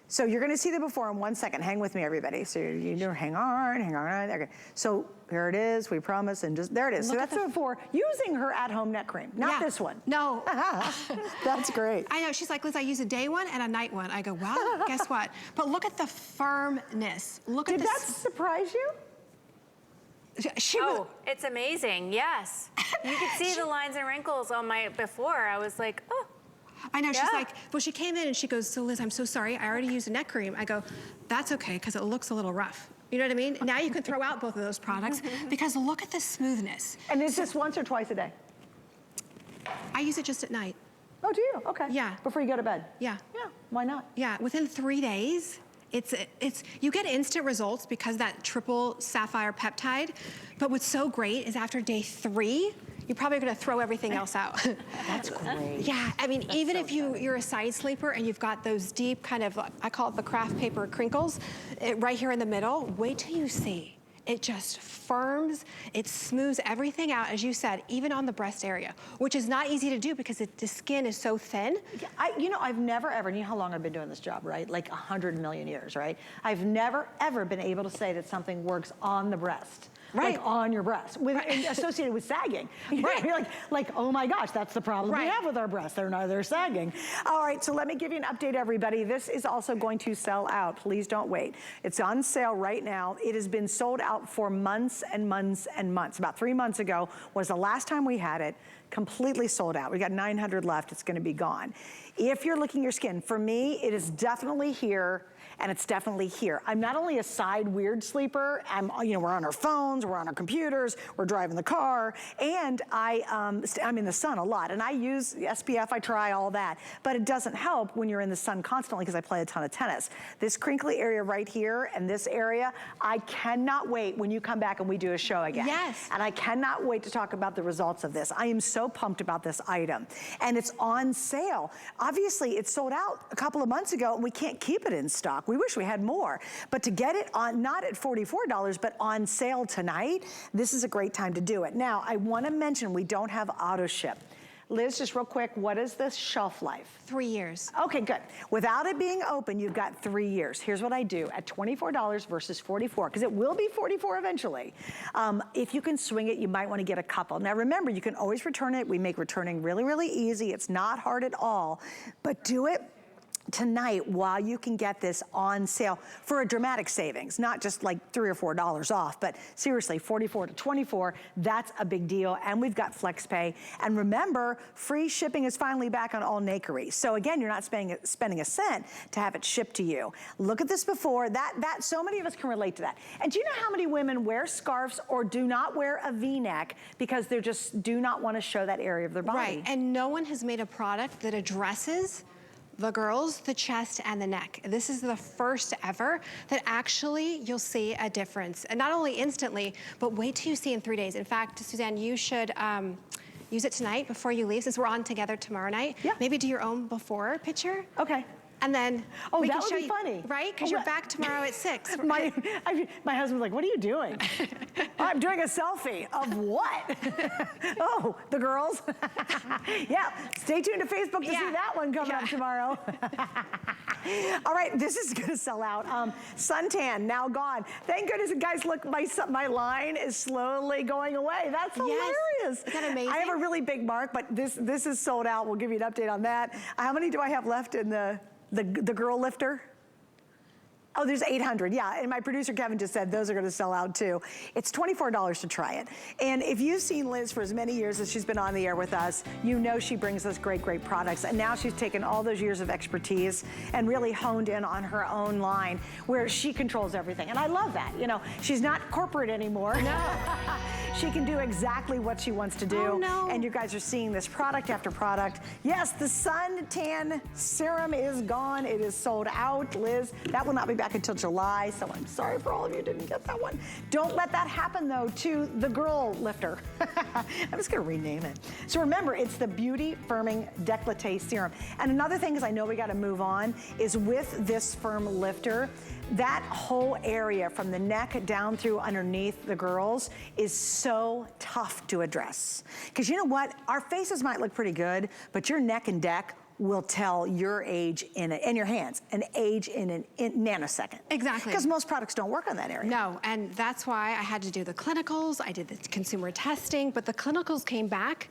So you're gonna see the before in 1 second. Hang with me, everybody. So you do, hang on. Okay. So here it is, we promise, and just, there it is. So that's the before, using her at-home neck cream, not this one. No. That's great. I know, she's like, Liz, I use a day one and a night one. I go, well, guess what? But look at the firmness. Look at this. Did that surprise you? It's amazing, yes. You could see the lines and wrinkles on my before. I was like, oh. I know, she's like, well, she came in and she goes, so Liz, I'm so sorry, I already used a neck cream. I go, that's okay, because it looks a little rough. You know what I mean? Now you can throw out both of those products, because look at the smoothness. And is this once or twice a day? I use it just at night. Oh, do you? Okay. Yeah. Before you go to bed? Yeah. Yeah, why not? Yeah, within 3 days, you get instant results because that triple sapphire peptide, but what's so great is after day 3, you're probably gonna throw everything else out. That's great. Yeah, I mean, even if you're a side sleeper and you've got those deep kind of, I call it the craft paper crinkles, right here in the middle, wait till you see. It just firms, it smooths everything out, as you said, even on the breast area, which is not easy to do because the skin is so thin. You know, I've never ever, you know how long I've been doing this job, right? Like 100 million years, right? I've never ever been able to say that something works on the breast. Like on your breast, associated with sagging. You're like, oh my gosh, that's the problem we have with our breasts. They're sagging. All right, so let me give you an update, everybody. This is also going to sell out. Please don't wait. It's on sale right now. It has been sold out for months and months and months. About 3 months ago was the last time we had it. Completely sold out. We got 900 left. It's going to be gone. If you're looking at your skin, for me, it is definitely here. And it's definitely here. I'm not only a side weird sleeper, we're on our phones, we're on our computers, we're driving the car, and I'm in the sun a lot. And I use SPF, I try all that, but it doesn't help when you're in the sun constantly because I play a ton of tennis. This crinkly area right here and this area, I cannot wait when you come back and we do a show again. Yes. And I cannot wait to talk about the results of this. I am so pumped about this item. And it's on sale. Obviously, it sold out a couple of months ago and we can't keep it in stock. We wish we had more, but to get it on, not at $44, but on sale tonight, this is a great time to do it. Now, I wanna mention we don't have auto ship. Liz, just real quick, what is the shelf life? 3 years. Okay, good. Without it being open, you've got 3 years. Here's what I do at $24 versus $44, because it will be $44 eventually. If you can swing it, you might want to get a couple. Now remember, you can always return it. We make returning really, really easy. It's not hard at all, but do it tonight while you can get this on sale for a dramatic savings, not just like $3 or $4 off, but seriously, 44 to 24, that's a big deal. And we've got FlexPay. And remember, free shipping is finally back on all Nakery. So again, you're not spending a cent to have it shipped to you. Look at this before, so many of us can relate to that. And do you know how many women wear scarves or do not wear a V-neck because they just do not want to show that area of their body? Right, and no one has made a product that addresses the girls, the chest, and the neck. This is the first ever that actually you'll see a difference. And not only instantly, but wait till you see in 3 days. In fact, Suzanne, you should use it tonight before you leave, since we're on together tomorrow night. Yeah. Maybe do your own before picture. Okay. And then we can show you, funny. Right? Because you're back tomorrow at 6. My husband's like, what are you doing? I'm doing a selfie. Of what? Oh, the girls? Yeah, stay tuned to Facebook to see that one coming up tomorrow. All right, this is gonna sell out. Suntan, now gone. Thank goodness, guys, look, my line is slowly going away. That's hilarious. Isn't that amazing? I have a really big mark, but this is sold out. We'll give you an update on that. How many do I have left in the girl lifter? Oh, there's 800, yeah. And my producer Kevin just said those are gonna sell out too. It's $24 to try it. And if you've seen Liz for as many years as she's been on the air with us, you know she brings us great, great products. And now she's taken all those years of expertise and really honed in on her own line where she controls everything. And I love that, you know. She's not corporate anymore. No. She can do exactly what she wants to do. Oh, no. And you guys are seeing this product after product. Yes, the Sun Tan Serum is gone. It is sold out, Liz. That will not be back until July, so I'm sorry for all of you who didn't get that one. Don't let that happen, though, to the Girl Lifter. I'm just gonna rename it. So remember, it's the Beauty Firming Decollete Serum. And another thing is, I know we gotta move on, is with this firm lifter, that whole area from the neck down through underneath the girls is so tough to address. Because you know what? Our faces might look pretty good, but your neck and deck will tell your age and your hands, an age in a nanosecond. Exactly. Because most products don't work on that area. No, and that's why I had to do the clinicals, I did the consumer testing, but the clinicals came back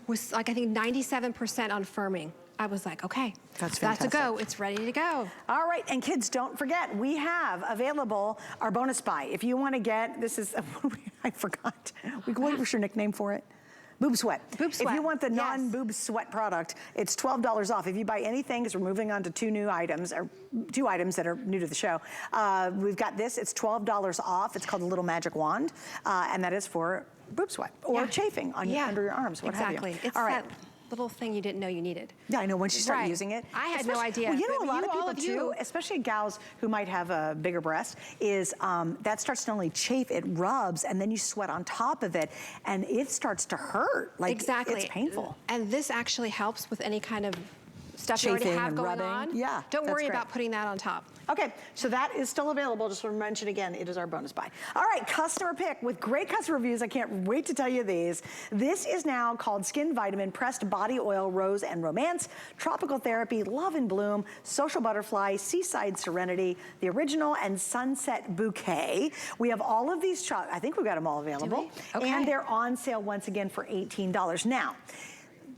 with like, I think 97% on firming. I was like, okay, that's a go, it's ready to go. All right, and kids, don't forget, we have available our bonus buy. If you wanna get, this is, I forgot. What was your nickname for it? Boob Sweat. Boob Sweat. If you want the non-boob sweat product, it's $12 off. If you buy anything, because we're moving on to two items that are new to the show. We've got this, it's $12 off. It's called the Little Magic Wand, and that is for boob sweat or chafing on under your arms, what have you. Exactly. It's that little thing you didn't know you needed. Yeah, I know, once you start using it. I had no idea. Well, you know, a lot of all people too, especially gals who might have a bigger breast, is that starts to only chafe, it rubs, and then you sweat on top of it, and it starts to hurt. Like, exactly. It's painful. And this actually helps with any kind of stuff you already have going on. Yeah, don't worry about putting that on top. Okay, so that is still available. Just want to mention again, it is our bonus buy. All right, customer pick with great customer reviews. I can't wait to tell you these. This is now called Skin Vitamin Pressed Body Oil Rose and Romance, Tropical Therapy, Love and Bloom, Social Butterfly, Seaside Serenity, the Original, and Sunset Bouquet. We have all of these, I think we've got them all available. Okay. And they're on sale once again for $18. Now,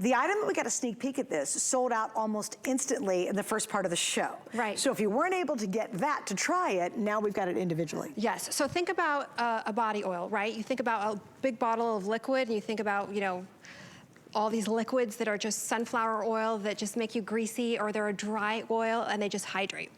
the item that we got a sneak peek at this sold out almost instantly in the first part of the show. Right. So if you weren't able to get that to try it, now we've got it individually. Yes, so think about a body oil, right? You think about a big bottle of liquid and you think about, you know, all these liquids that are just sunflower oil that just make you greasy, or they're a dry oil and they just hydrate.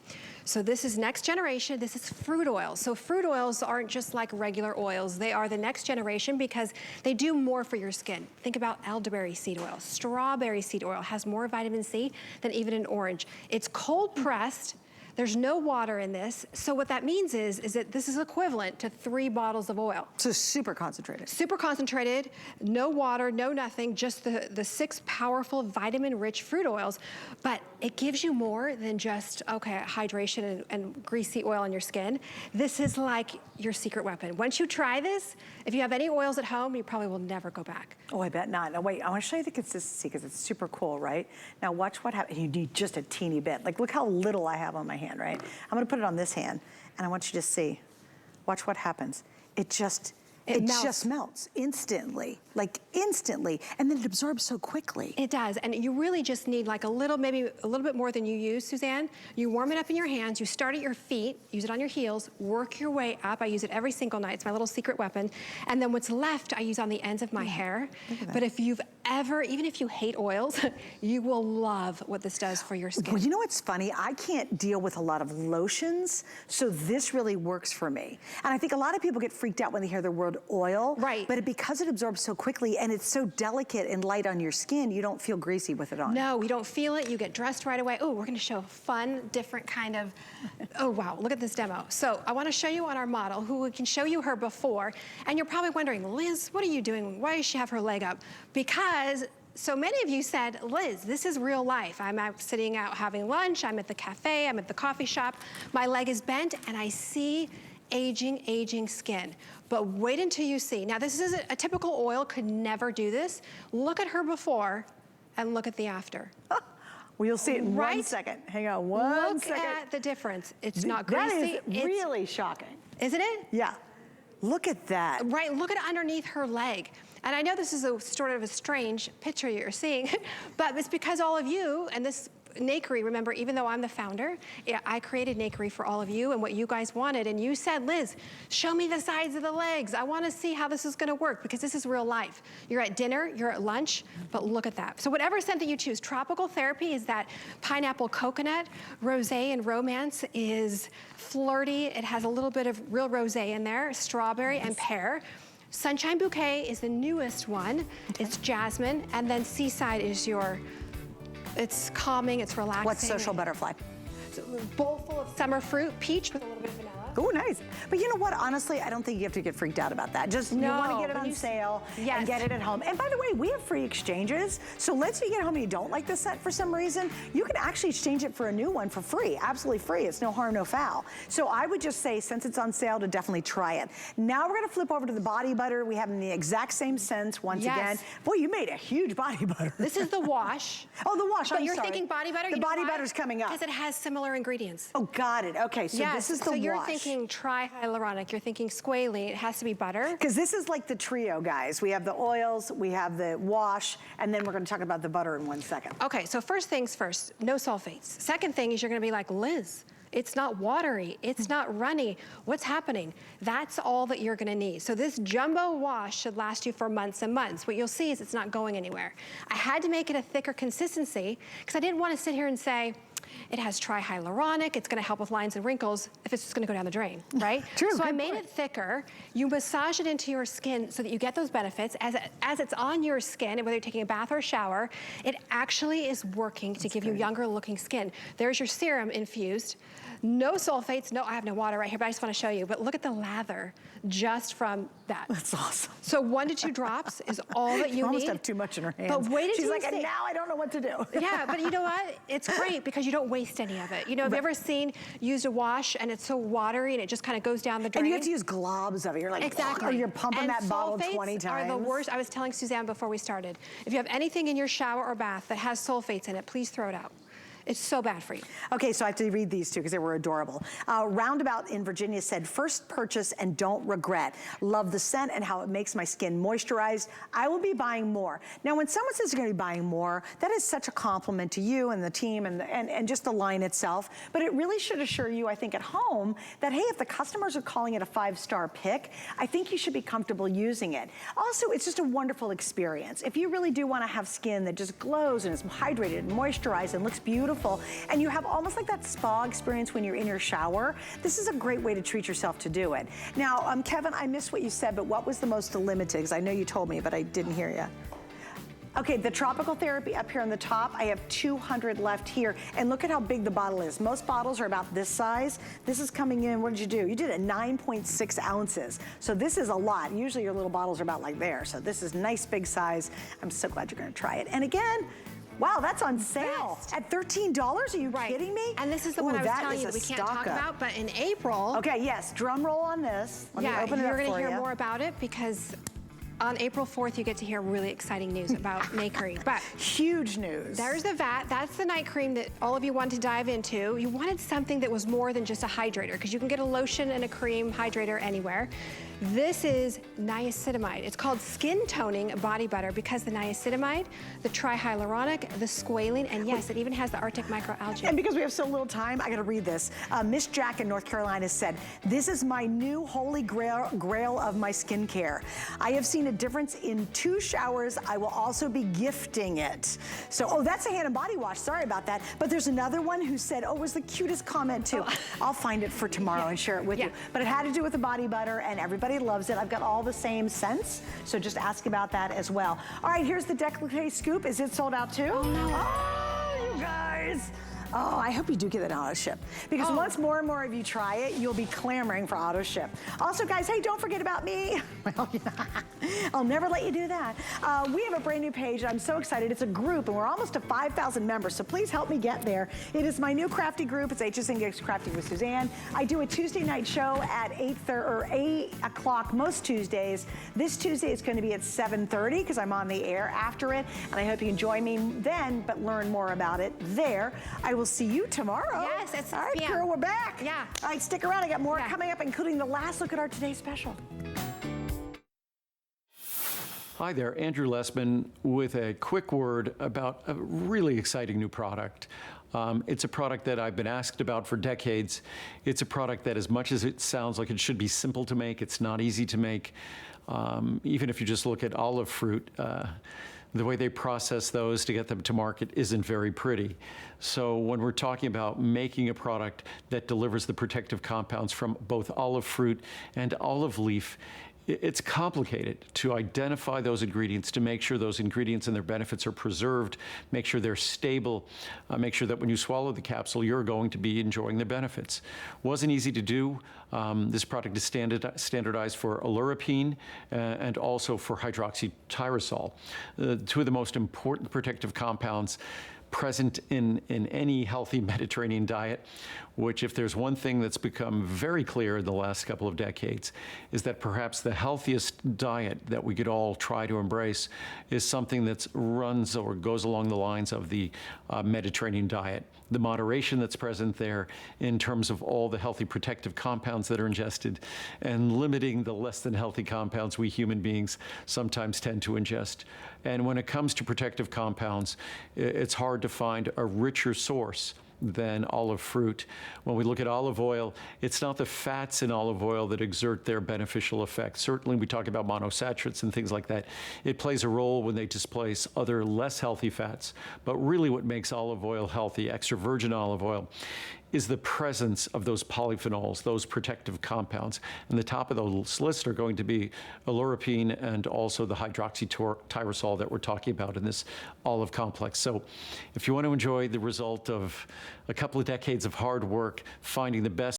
So this is next generation, this is fruit oils. So fruit oils aren't just like regular oils, they are the next generation because they do more for your skin. Think about elderberry seed oil. Strawberry seed oil has more vitamin C than even an orange. It's cold pressed. There's no water in this. So what that means is that this is equivalent to 3 bottles of oil. So super concentrated. Super concentrated, no water, no nothing, just the 6 powerful vitamin-rich fruit oils. But it gives you more than just, okay, hydration and greasy oil on your skin. This is like your secret weapon. Once you try this, if you have any oils at home, you probably will never go back. Oh, I bet not. Now wait, I want to show you the consistency because it's super cool, right? Now watch what happens. You need just a teeny bit. Like, look how little I have on my hand, right? I'm going to put it on this hand, and I want you to see. Watch what happens. It just melts instantly, like instantly, and then it absorbs so quickly. It does, and you really just need like maybe a little bit more than you use, Suzanne. You warm it up in your hands, you start at your feet, use it on your heels, work your way up. I use it every single night, it's my little secret weapon. And then what's left, I use on the ends of my hair. But if you've ever, even if you hate oils, you will love what this does for your skin. Well, you know what's funny? I can't deal with a lot of lotions, so this really works for me. And I think a lot of people get freaked out when they hear the word oil. Right. But because it absorbs so quickly and it's so delicate and light on your skin, you don't feel greasy with it on. No, you don't feel it. You get dressed right away. Oh, we're gonna show a fun, different kind of, oh wow, look at this demo. So I wanna show you on our model who we can show you her before. And you're probably wondering, Liz, what are you doing? Why does she have her leg up? Because so many of you said, Liz, this is real life. I'm out sitting out having lunch, I'm at the cafe, I'm at the coffee shop, my leg is bent, and I see aging skin. But wait until you see. Now this is a typical oil could never do this. Look at her before and look at the after. Well, you'll see it in 1 second. Hang on, one second. Look at the difference. It's not greasy. That is really shocking. Isn't it? Yeah. Look at that. Right, look at underneath her leg. And I know this is sort of a strange picture you're seeing, but it's because all of you, and this Nakery, remember, even though I'm the founder, I created Nakery for all of you and what you guys wanted. And you said, Liz, show me the sides of the legs. I want to see how this is going to work because this is real life. You're at dinner, you're at lunch, but look at that. So whatever scent that you choose, tropical therapy is that pineapple coconut. Rosé and romance is flirty. It has a little bit of real rosé in there, strawberry and pear. Sunshine Bouquet is the newest one. It's jasmine, and then Seaside is it's calming, it's relaxing. What's Social Butterfly? So, bowl full of summer fruit, peach with a little bit of vanilla. Oh, nice. But you know what? Honestly, I don't think you have to get freaked out about that. Just, you want to get it on sale and get it at home. And by the way, we have free exchanges. So let's say you get home and you don't like the scent for some reason, you can actually exchange it for a new one for free, absolutely free. It's no harm, no foul. So I would just say, since it's on sale, to definitely try it. Now we're going to flip over to the body butter. We have them the exact same scents once again. Boy, you made a huge body butter. This is the wash. Oh, the wash, But you're thinking body butter? The body butter's coming up. Because it has similar ingredients. Oh, got it. Okay, so this is the wash. So you're thinking trihyaluronic, you're thinking squalene, it has to be butter. Because this is like the trio, guys. We have the oils, we have the wash, and then we're gonna talk about the butter in 1 second. Okay, so first things first, no sulfates. Second thing is you're gonna be like, Liz, it's not watery, it's not runny. What's happening? That's all that you're gonna need. So this jumbo wash should last you for months and months. What you'll see is it's not going anywhere. I had to make it a thicker consistency because I didn't want to sit here and say, it has trihyaluronic, it's gonna help with lines and wrinkles if it's just gonna go down the drain, right? True, so I made it thicker. You massage it into your skin so that you get those benefits. As it's on your skin, whether you're taking a bath or a shower, it actually is working to give you younger looking skin. There's your serum infused. No sulfates, no, I have no water right here, but I just wanna show you. But look at the lather just from that. That's awesome. So 1 to 2 drops is all that you need. almost have too much in her hands. But wait She's until like, you and see. now I don't know what to do. Yeah, but you know what? It's great because you don't waste any of it. You know, have you ever used a wash and it's so watery and it just kind of goes down the drain? And you have to use globs of it. You're like, exactly. Or you're pumping that bottle 20 times. Are the worst. I was telling Suzanne before we started, if you have anything in your shower or bath that has sulfates in it, please throw it out. It's so bad for you. Okay, so I have to read these two because they were adorable. Roundabout in Virginia said, first purchase and don't regret. Love the scent and how it makes my skin moisturized. I will be buying more. Now, when someone says you're gonna be buying more, that is such a compliment to you and the team and just the line itself. But it really should assure you, I think, at home that, hey, if the customers are calling it a 5-star pick, I think you should be comfortable using it. Also, it's just a wonderful experience. If you really do wanna have skin that just glows and is hydrated and moisturized and looks beautiful, and you have almost like that spa experience when you're in your shower, this is a great way to treat yourself to do it. Now, Kevin, I missed what you said, but what was the most limited? Because I know you told me, but I didn't hear you. Okay, the tropical therapy up here on the top, I have 200 left here, and look at how big the bottle is. Most bottles are about this size. This is coming in, what did you do? You did it 9.6 ounces. So this is a lot. Usually your little bottles are about like there. So this is nice big size. I'm so glad you're gonna try it. And again, wow, that's on sale at $13? Are you kidding me? And this is the one I was telling you that we can't talk about, but in April. Okay, yes, drum roll on this. Let me open it up for you. You're gonna hear more about it because on April 4th, you get to hear really exciting news about Nakery. But huge news. There's the vat. That's the night cream that all of you wanted to dive into. You wanted something that was more than just a hydrator because you can get a lotion and a cream hydrator anywhere. This is niacinamide. It's called skin toning body butter because the niacinamide, the trihyaluronic, the squalene, and yes, it even has the Arctic microalgae. And because we have so little time, I gotta read this. Miss Jack in North Carolina said, this is my new holy grail of my skincare. I have seen a difference in 2 showers. I will also be gifting it. So, oh, that's a hand and body wash. Sorry about that. But there's another one who said, oh, it was the cutest comment too. I'll find it for tomorrow and share it with you. But it had to do with the body butter and everybody loves it. I've got all the same scents, so just ask about that as well. All right, here's the Decollete scoop. Is it sold out too? Oh, no. Oh, you guys. Oh, I hope you do get an auto ship because once more and more of you try it, you'll be clamoring for auto ship. Also, guys, hey, don't forget about me. Well, I'll never let you do that. We have a brand new page. I'm so excited. It's a group, and we're almost to 5,000 members, so please help me get there. It is my new crafty group. It's HSN Gets Crafty with Suzanne. I do a Tuesday night show at 8 o'clock most Tuesdays. This Tuesday is going to be at 7:30 because I'm on the air after it, and I hope you can join me then, but learn more about it there. I will see you tomorrow. Yes, it's 6 all right, p.m. girl, we're back. Yeah. All right, stick around. I got more coming up, including the last look at our Today Special. Hi there, Andrew Lessman with a quick word about a really exciting new product. It's a product that I've been asked about for decades. It's a product that, as much as it sounds like it should be simple to make, it's not easy to make. Even if you just look at olive fruit, the way they process those to get them to market isn't very pretty. So when we're talking about making a product that delivers the protective compounds from both olive fruit and olive leaf, it's complicated to identify those ingredients, to make sure those ingredients and their benefits are preserved, make sure they're stable, make sure that when you swallow the capsule, you're going to be enjoying the benefits. Wasn't easy to do. This product is standardized for oleuropein and also for hydroxytyrosol, two of the most important protective compounds present in any healthy Mediterranean diet, which, if there's one thing that's become very clear in the last couple of decades, is that perhaps the healthiest diet that we could all try to embrace is something that runs or goes along the lines of the Mediterranean diet. The moderation that's present there in terms of all the healthy protective compounds that are ingested, and limiting the less than healthy compounds we human beings sometimes tend to ingest. And when it comes to protective compounds, it's hard to find a richer source than olive fruit. When we look at olive oil, it's not the fats in olive oil that exert their beneficial effect. Certainly we talk about monosaturates and things like that. It plays a role when they displace other less healthy fats. But really what makes olive oil healthy, extra virgin olive oil, is the presence of those polyphenols, those protective compounds. And the top of those lists are going to be oleuropein and also the hydroxytyrosol that we're talking about in this olive complex. So if you want to enjoy the result of a couple of decades of hard work finding the best